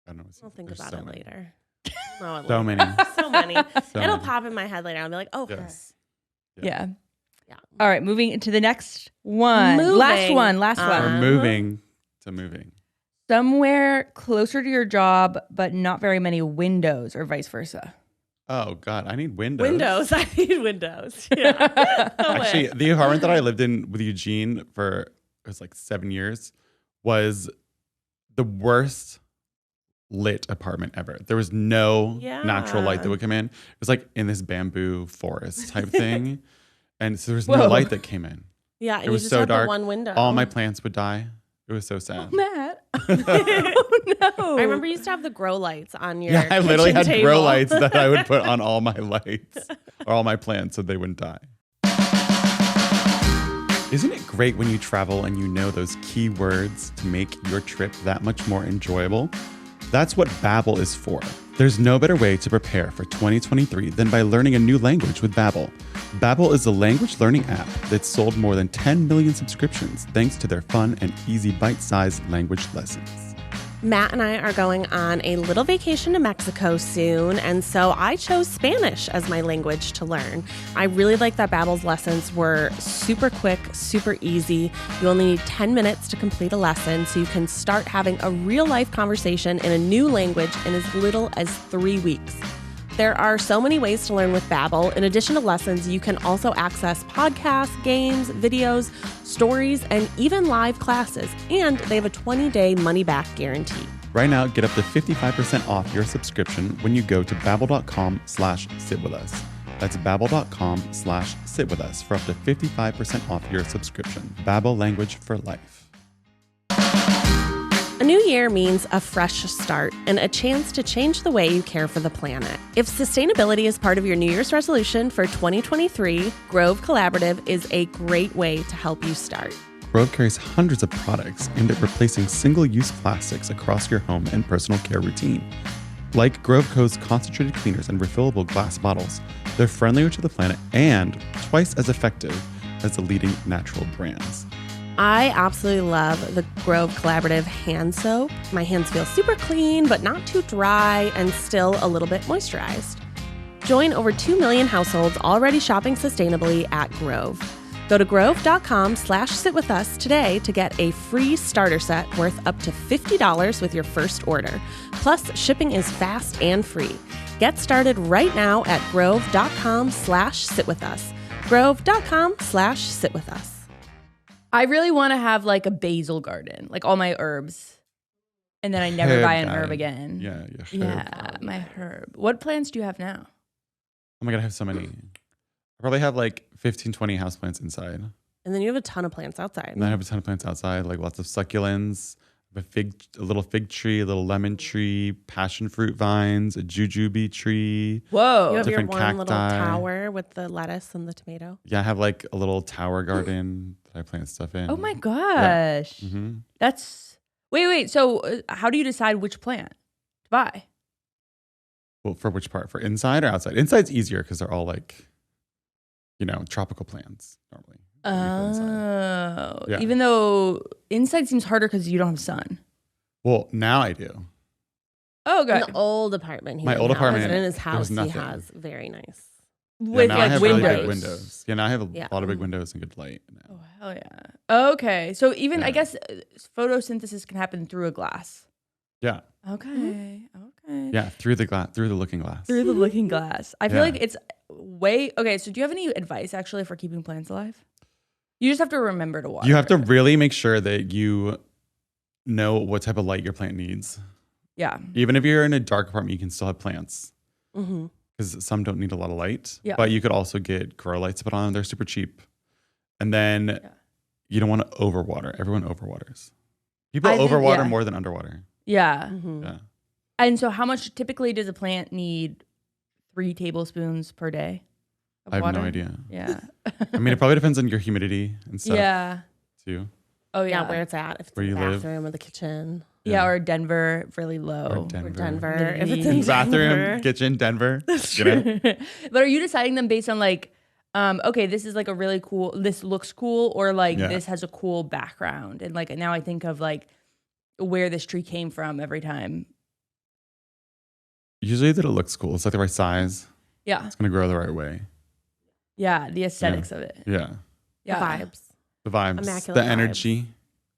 I don't know. I'll think There's about so it many. later. No, So many. So many. So It'll many. pop in my head later. I'll be like, oh, her. Yes. Yeah. Yeah. All right, moving into the next one. Moving. Last one. We're Uh-huh. moving to moving. Somewhere closer to your job, but not very many windows, or vice versa. Oh God, I need windows. Windows. I need windows. Yeah. No way. Actually, the apartment that I lived in with Eugene for it was like 7 years was the worst lit apartment ever. There was no natural light that Yeah. would come in. It was like in this bamboo forest type thing, and so there was Whoa. no light that came in. Yeah, and It you was just so have dark. the one window. All my plants would die. It was so sad. Matt. Oh no. I remember you used to have the grow lights on your Yeah, I literally had kitchen grow table. lights that I would put on all my lights or all my plants so they wouldn't die. Isn't it great when you travel and you know those key words to make your trip that much more enjoyable? That's what Babbel is for. There's no better way to prepare for 2023 than by learning a new language with Babbel. Babbel is a language learning app that's sold more than 10 million subscriptions thanks to their fun and easy bite-sized language lessons. Matt and I are going on a little vacation to Mexico soon, and so I chose Spanish as my language to learn. I really like that Babbel's lessons were super quick, super easy. You only need 10 minutes to complete a lesson, so you can start having a real-life conversation in a new language in as little as 3 weeks. There are so many ways to learn with Babbel. In addition to lessons, you can also access podcasts, games, videos, stories, and even live classes. And they have a 20-day money-back guarantee. Right now, get up to 55% off your subscription when you go to babbel.com/sitwithus. That's babbel.com/sitwithus for up to 55% off your subscription. Babbel, language for life. A new year means a fresh start and a chance to change the way you care for the planet. If sustainability is part of your New Year's resolution for 2023, Grove Collaborative is a great way to help you start. Grove carries hundreds of products aimed at replacing single-use plastics across your home and personal care routine. Like Grove Co.'s concentrated cleaners and refillable glass bottles, they're friendlier to the planet and twice as effective as the leading natural brands. I absolutely love the Grove Collaborative hand soap. My hands feel super clean, but not too dry and still a little bit moisturized. Join over 2 million households already shopping sustainably at Grove. Go to grove.com/sitwithus today to get a free starter set worth up to $50 with your first order. Plus, shipping is fast and free. Get started right now at grove.com/sitwithus. grove.com/sitwithus. I really want to have like a basil garden, like all my herbs. And then I never buy an herb again. Yeah, your herb. Yeah, my herb. What plants do you have now? Oh my God, I have so many. I probably have like 15, 20 houseplants inside. And then you have a ton of plants outside. And then I have a ton of plants outside, like lots of succulents, a little fig tree, a little lemon tree, passion fruit vines, a jujube tree. Whoa. You have your different one little cacti. tower with the lettuce and the tomato. Yeah, I have like a little tower garden that I plant stuff in. Oh my gosh. Mm-hmm. That's wait. So how do you decide which plant to buy? Well, for which part? For inside or outside? Inside's easier because they're all like, tropical plants normally. Oh, Yeah. Even though inside seems harder because you don't have sun. Well, now I do. Oh, In good. the old apartment. My old apartment, And in his there house, was he nothing. has very nice. With now I like have windows. really big windows. Yeah, now I have a Yeah. lot of big windows and good light. Now. Oh hell yeah. Okay, so even I Yeah. guess photosynthesis can happen through a glass. Yeah, Okay. Okay. yeah, through the looking glass. Through the looking glass. I feel Yeah. like it's way okay. So do you have any advice actually for keeping plants alive? You just have to remember to water. You have to it. really make sure that you know what type of light your plant needs. Yeah. Even if you're in a dark apartment, you can still have plants Mm-hmm. because some don't need a lot of light. Yeah. But you could also get grow lights to put on them. They're super cheap. And then you don't want to overwater. Everyone overwaters. People I think- overwater yeah. more than underwater. Yeah. Mm-hmm. Yeah. And so how much typically does a plant need 3 tablespoons per day of I have water? no idea. Yeah. I mean, it probably depends on your humidity and stuff Yeah. too. Oh Yeah, yeah. where it's at. If it's Where in the you live. bathroom or the kitchen. Yeah, or Denver, really low. Or Or Denver. Denver. If Maybe. it's in Bathroom, Denver. kitchen, Denver. That's You know? But are you deciding them based on like, okay, this is like a really cool, this looks cool, or like Yeah. this has a cool background, and like now I think of like where this tree came from every time. Usually that it looks cool. It's like the right size. Yeah, It's going to grow the right way. yeah, the aesthetics of it. Yeah. Yeah, Vibes. The vibes. Immaculate the vibes. energy.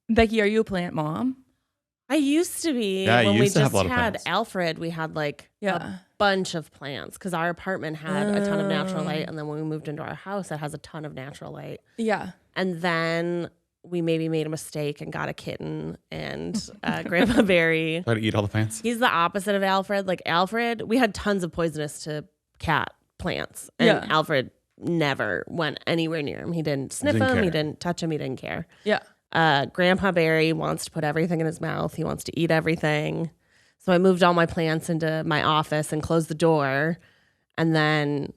Becky, are you a plant mom? I used to be. Yeah, I when we used to have just a lot of had plants. Alfred, we had like Yeah. a bunch of plants because our apartment had a ton of natural light. And then when we moved into our house, it has a ton of natural light. Yeah. And then we maybe made a mistake and got a kitten and Grandpa Barry. Try to eat all the plants. He's the opposite of Alfred. Like Alfred, we had tons of poisonous to cat plants. And Yeah. Alfred never went anywhere near him. He didn't sniff Didn't him. He care. didn't touch him. He didn't care. Yeah. Grandpa Barry wants to put everything in his mouth. He wants to eat everything. So I moved all my plants into my office and closed the door. And then,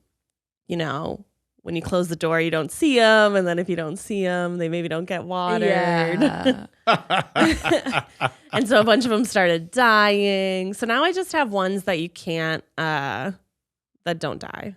when you close the door, you don't see them. And then if you don't see them, they maybe don't get watered. Yeah. And so a bunch of them started dying. So now I just have ones that you can't, that don't die.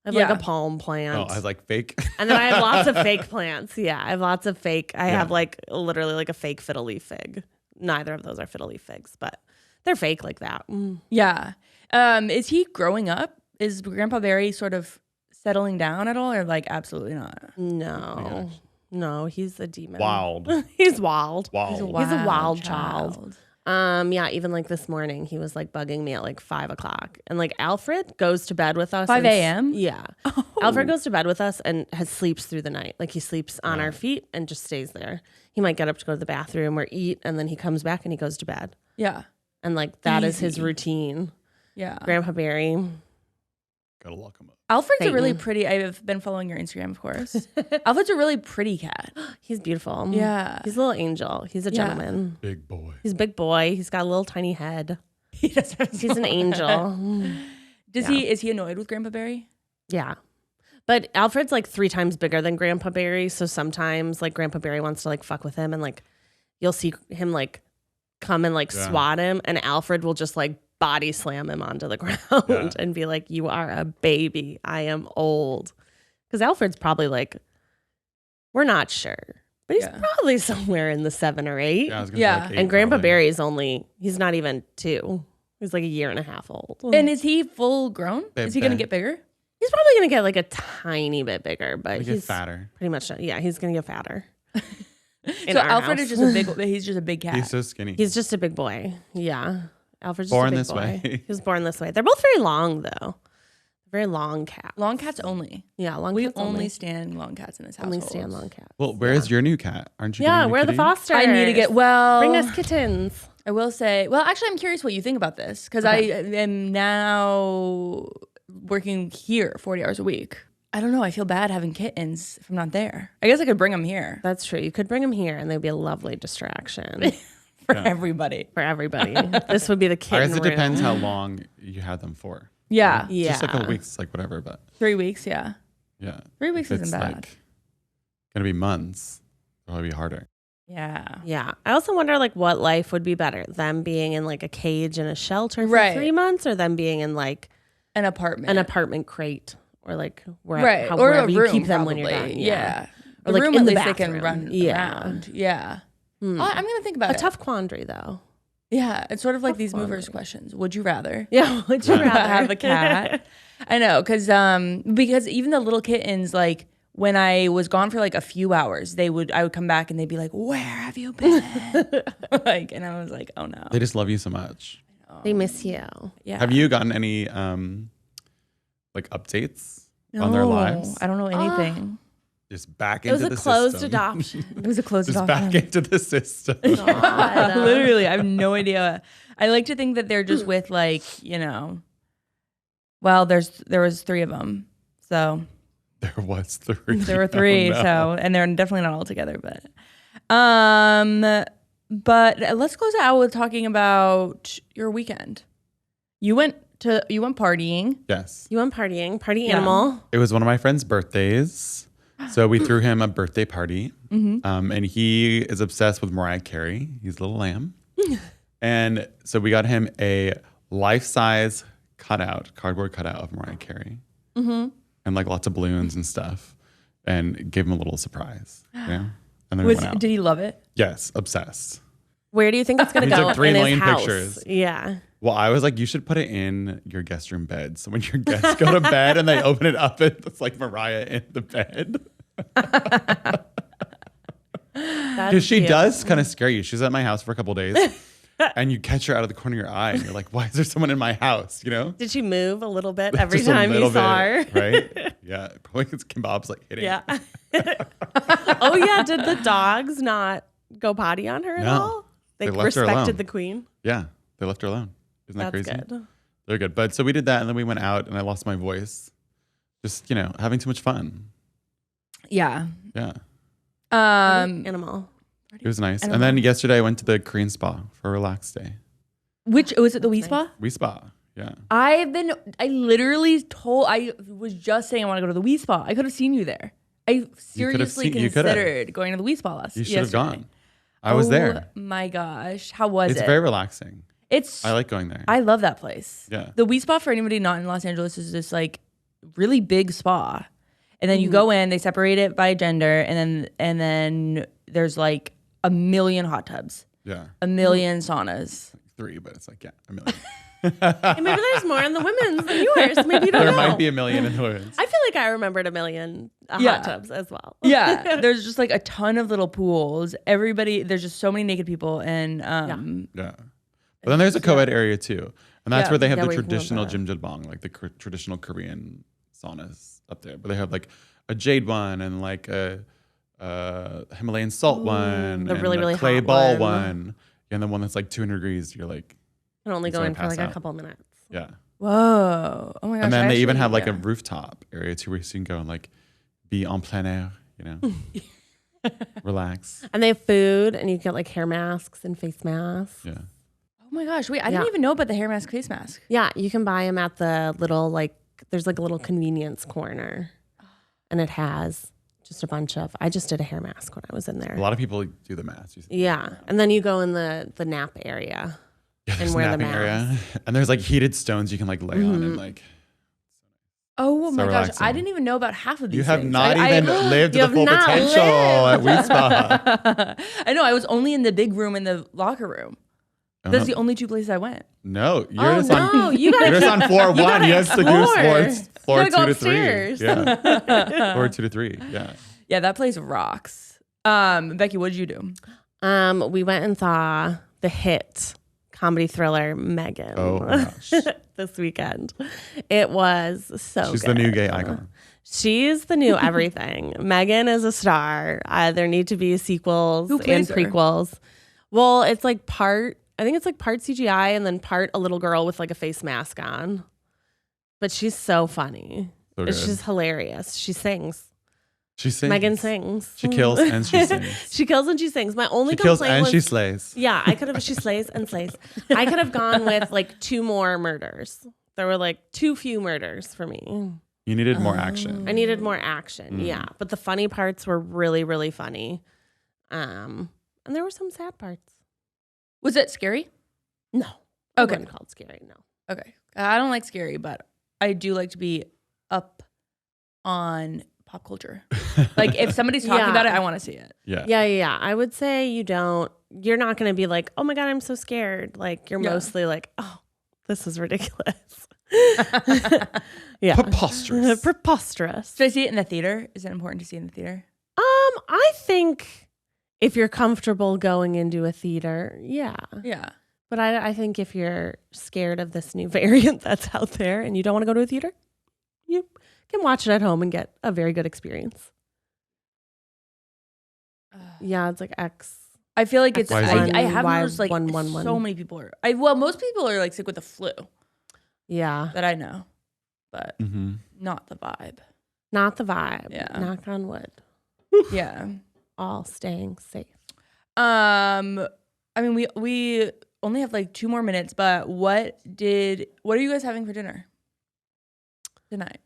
I have Yeah. like a palm plant. Oh, I like fake. And then I have lots of fake plants. Yeah, I have lots of fake. I have like literally like a fake fiddle leaf fig neither of those are fiddly figs, but they're fake like that. Yeah. Is he growing up? Is Grandpa Barry sort of settling down at all, or like absolutely not? No. No, he's a demon. Wild. He's wild. Wild. He's a wild child. Yeah, even like this morning, he was like bugging me at like 5 o'clock. And like Alfred goes to bed with us. 5 a.m.? Yeah. Oh. Alfred goes to bed with us and sleeps through the night. Like he sleeps on our feet and just stays there. He might get up to go to the bathroom or eat, and then he comes back and he goes to bed. Yeah. And like that is his routine. Yeah. Grandpa Barry. Gotta lock him up. Alfred's a really pretty, I've been following your Instagram, of course. Alfred's a really pretty cat. He's beautiful. Yeah. He's a little angel. He's a gentleman. Big boy. He's a big boy. He's got a little tiny head. He does have He's an angel. Is he annoyed with Grandpa Barry? Yeah. But Alfred's like 3 times bigger than Grandpa Barry. So sometimes like Grandpa Barry wants to like fuck with him, and like you'll see him like come and like swat him, and Alfred will just like body slam him onto the ground and be like, "You are a baby. I am old." Because Alfred's probably like, we're not sure, but he's probably somewhere in the 7 or 8. Yeah, I was gonna say, like, 8 and Grandpa probably. Barry is he's not even 2. He's like a year and a half old. And is he full grown? Is he going to get bigger? He's probably going to get like a tiny bit bigger, but He's he's fatter. pretty much, he's going to get fatter. So Alfred is just he's just a big cat. He's so skinny. He's just a big boy. Yeah. Alfred's Born just a big this boy. way. He was born this way. They're both very long though. Very long cats. Long cats only. Yeah, long We cats only stand long cats in this house. only stand long cats. Well, where's your new cat? Aren't you? Yeah, getting a we're the kitty? fosters. I need to get Bring us kittens. I will say, well, actually, I'm curious what you think about this, because I am now working here 40 hours a week. I don't know. I feel bad having kittens if I'm not there. I guess I could bring them here That's true. You could bring them here and they'd be a lovely distraction for everybody. for everybody. This would be the I kitten guess it room. depends how long you had them for. Yeah. Yeah. Just like a week's like whatever, but 3 weeks, yeah. yeah. 3 weeks If isn't it's bad. like gonna be months, it'll be harder. Yeah. Yeah. I also wonder like what life would be better. Them being in like a cage in a shelter for Right. 3 months, or them being in like An apartment. an apartment crate, or like right. Or wherever a you room, keep them probably. when you're done. Yeah. Or The like room in at the least they can bathroom. run Yeah. around. Yeah. I'm going to think about A it. tough quandary though. Yeah. It's sort of like these quandary. movers questions. Would you rather? Yeah. Would you rather have a cat? I know, because even the little kittens, like when I was gone for like a few hours, I would come back and they'd be like, "Where have you been?" Like, and I was like, "Oh no." They just love you so much. They miss you. Yeah. Have you gotten any like updates on their lives? I don't know anything. Just back It was into a the closed system. adoption. It was a closed Just adoption. back into the system. Literally, I have no idea. I like to think that they're just with like, well, there was 3 of them. So There was 3. there were 3. Oh, no. So, and they're definitely not all together, but let's close it out with talking about your weekend. You went partying. Yes. You went partying, party Yeah. animal. It was one of my friend's birthdays. So we threw him a birthday party. And he is obsessed with Mariah Carey. He's a little lamb. And so we got him a life-size cardboard cutout of Mariah Carey. And like lots of balloons and stuff. And gave him a little surprise. Yeah. And then we went out. Did he love it? Yes, obsessed. Where do you think it's going to He go took 3 in million his house? pictures. Yeah. Well, I was like, you should put it in your guest room bed. So when your guests go to bed and they open it up, it's like Mariah in the bed. Because she does kind of scare you. She's at my house for a couple of days. And you catch her out of the corner of your eye. And you're like, why is there someone in my house? You know? Did she move a little bit every Just a time you little saw her? bit, right? Yeah. Probably because Kimbob's like hitting. Yeah. Oh, yeah. Did the dogs not go potty on her at No. all? They left her alone. respected the queen. Yeah. They left her alone. Isn't that That's crazy? good. They're good. But so we did that. And then we went out and I lost my voice. Just, having too much fun. Yeah. Yeah. Animal. It was nice. And then yesterday I went to the Korean spa for a relaxed day. Which was it? The Wii Spa? We spa. Yeah. I was just saying I want to go to the Wii Spa. I could have seen you there. I seriously you could've. considered going to the Wii Spa You should have yesterday. gone. I was there. Oh my gosh. How was it? It's very relaxing. It's I like going there. I love that place. Yeah. The Wii Spa, for anybody not in Los Angeles, is this like really big spa. And then you go in, they separate it by gender, and then there's like a million hot tubs. Yeah. a million saunas. 3, but it's like, yeah, a million. Hey, maybe there's more in the women's than yours. Maybe you don't There know. might be a million in the women's. I feel like I remembered a million Yeah. hot tubs as well. Yeah, there's just like a ton of little pools. There's just so many naked people, and Yeah. But then there's a co-ed area too. And that's Yeah. where they have Yeah, the where you can go traditional there. jjimjilbang, like the traditional Korean saunas up there. But they have like a jade one and like a Himalayan salt one the and really, really a clay hot ball one. one. And the one that's like 200 degrees, you're like, And only It's go gonna in for pass like a out. couple minutes. yeah. whoa, oh my gosh! And then I they even actually- have like a yeah. rooftop area too where you can go and like be en plein air, you know, relax. And they have food, and you get like hair masks and face masks. Yeah. Oh my gosh! Wait, I Yeah. didn't even know about the hair mask, face mask. Yeah, you can buy them at the little there's like a little convenience corner, and it has just a bunch of. I just did a hair mask when I was in there. A lot of people do the mask. Yeah, and then you go in the nap area. There's wear the napping area. And there's like heated stones you can like lay on and like. Oh my gosh! relaxing. I didn't even know about half of these. You have things. not I even lived You the have full not potential at Weed Spa. I know. I was only in the big room in the locker room. That's the only 2 places I went. No, you're Oh just no, on. you gotta You're just on floor 1. gotta You have to do explore. floor You 2 gotta go to 3. upstairs. Yeah. Floor 2 to 3. Yeah. Yeah, that place rocks. Becky, what did you do? We went and saw the hit comedy thriller Megan. Oh my gosh. This weekend. It was so She's good. the new gay icon. She's the new everything. Megan is a star. There need to be sequels Who and plays her? prequels. Well, it's like I think it's like part CGI and then part a little girl with like a face mask on. But she's so funny. So good. She's hilarious. She sings. She sings. Megan sings. She kills and she sings. She kills and she sings. My only She kills complaint and was she slays. yeah, I could have. She slays and slays. I could have gone with like 2 more murders. There were like too few murders for me. You needed more action. I needed more action. Yeah, but the funny parts were really, really funny. And there were some sad parts. Was it scary? No. Okay. I wouldn't call it scary. No. Okay. I don't like scary, but I do like to be up on pop culture. Like if somebody's talking Yeah. about it, I want to see it. Yeah. Yeah. I would say you're not going to be like, oh my God, I'm so scared. Like you're Yeah. mostly like, oh, this is ridiculous. Yeah. Preposterous. Preposterous. Should I see it in the theater? Is it important to see it in the theater? I think if you're comfortable going into a theater, yeah. Yeah. But I think if you're scared of this new variant that's out there and you don't want to go to a theater, you can watch it at home and get a very good experience. Yeah, it's like X. I feel like it's. Why is I it- have Why noticed like 111? so many people are. Well, most people are like sick with the flu Yeah. that I know, but Mm-hmm. not the vibe. Not the vibe. Yeah. Knock on wood. Yeah. All staying safe. I mean, we only have like 2 more minutes, but what are you guys having for dinner tonight?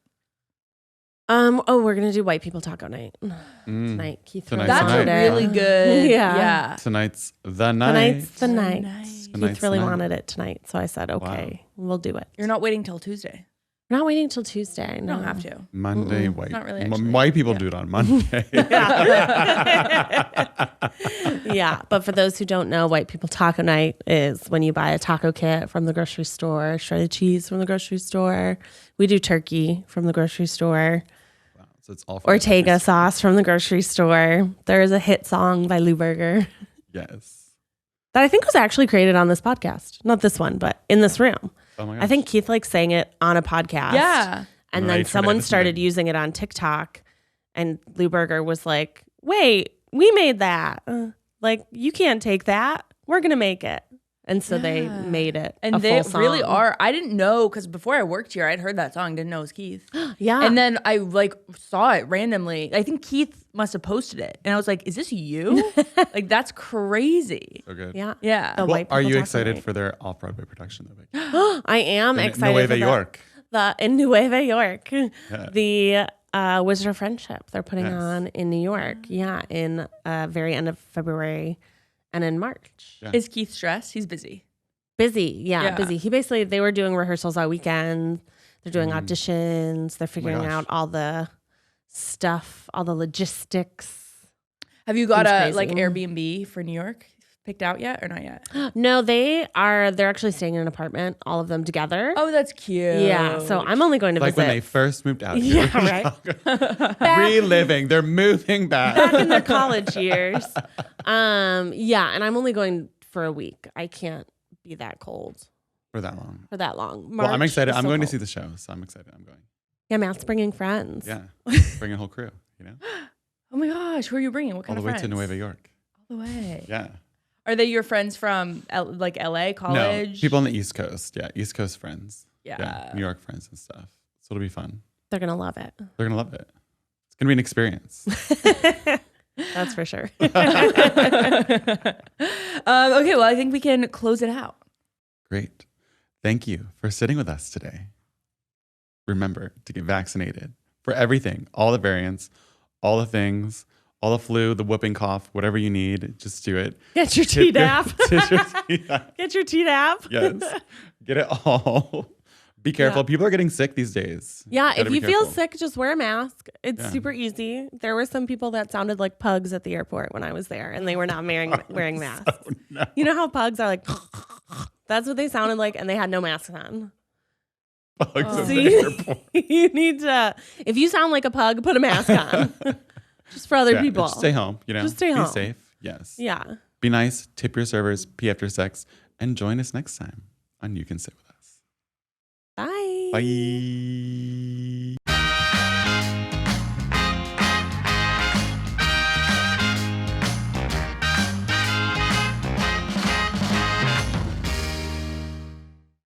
We're gonna do white people taco night tonight. Keith, Tonight's really the That's night. a really good. Yeah. Yeah. Tonight's the night. Tonight's the night. Nice. Tonight's Keith really the night. wanted it tonight, so I said, okay, we'll do it. You're not waiting till Tuesday. We're not waiting till Tuesday. You No. don't have to. Monday white. Not really, actually. White people Yeah. do it on Monday. Yeah, but for those who don't know, white people taco night is when you buy a taco kit from the grocery store, shredded cheese from the grocery store. We do turkey from the grocery store, So it's all for Ortega sauce from the grocery store. There is a hit song by Lou Berger Yes. that I think was actually created on this podcast. Not this one, but in this room. Oh my gosh. I think Keith like sang it on a podcast. Yeah. And Right, then turned it someone into started something. using it on TikTok, and Lou Berger was like, wait, we made that. Like, you can't take that. We're going to make it. And so they Yeah. made it. And a they full really song. are. I didn't know because before I worked here, I'd heard that song, didn't know it was Keith. Yeah. And then I like saw it randomly. I think Keith must have posted it, and I was like, "Is this you?" Like that's crazy. So good. yeah. Yeah. The Well, white are people you taco excited night. for their off-Broadway production of it? I am excited Nueva for York. in Nueva York. Yeah. The Wizard of Friendship they're putting Yes. on in New York. Yeah, in very end of February and in March. Yeah. Is Keith stressed? He's busy. Busy, Yeah. busy. They were doing rehearsals all weekend. They're doing auditions. They're figuring gosh. out all the stuff, all the logistics. Have you got Seems a like crazy. Airbnb for New York picked out yet or not yet? No, they're actually staying in an apartment, all of them together. Oh, that's cute. Yeah, so I'm only going to Like visit. when they first moved out. Yeah, right. Reliving. They're moving back. In their college years. Yeah, and I'm only going for a week. I can't be that cold For that long. for that long. Well, I'm March excited. is I'm so going to cold. see the show, so I'm excited. I'm going. Yeah, Matt's bringing friends. Yeah. Bring a whole crew, you know? Oh my gosh, who are you bringing? What All kind the of way friends? to Nueva York. All the way. Yeah. Are they your friends from like LA, college? No, people on the East Coast. Yeah, East Coast friends. Yeah. New York friends and stuff. So it'll be fun. They're going to love it. They're going to love it. It's going to be an experience. That's for sure. Okay, well, I think we can close it out. Great. Thank you for sitting with us today. Remember to get vaccinated for everything, all the variants, all the things, all the flu, the whooping cough, whatever you need, just do it. Get your Tdap. Get your Tdap. Yes. Get it all. Be careful. Yeah. People are getting sick these days. Yeah, Gotta if be you feel careful. sick, just wear a mask. It's Yeah. super easy. There were some people that sounded like pugs at the airport when I was there, and they were not wearing masks. Oh, no. You know how pugs are like, that's what they sounded like, and they had no masks on. Bugs So at the you, airport. you need to, if you sound like a pug, put a mask on. Just for other Yeah, people. just stay home, you know. Just stay Be home. safe. Yes. Yeah. Be nice, tip your servers, pee after sex, and join us next time on You Can Sit With Us. Bye. Bye.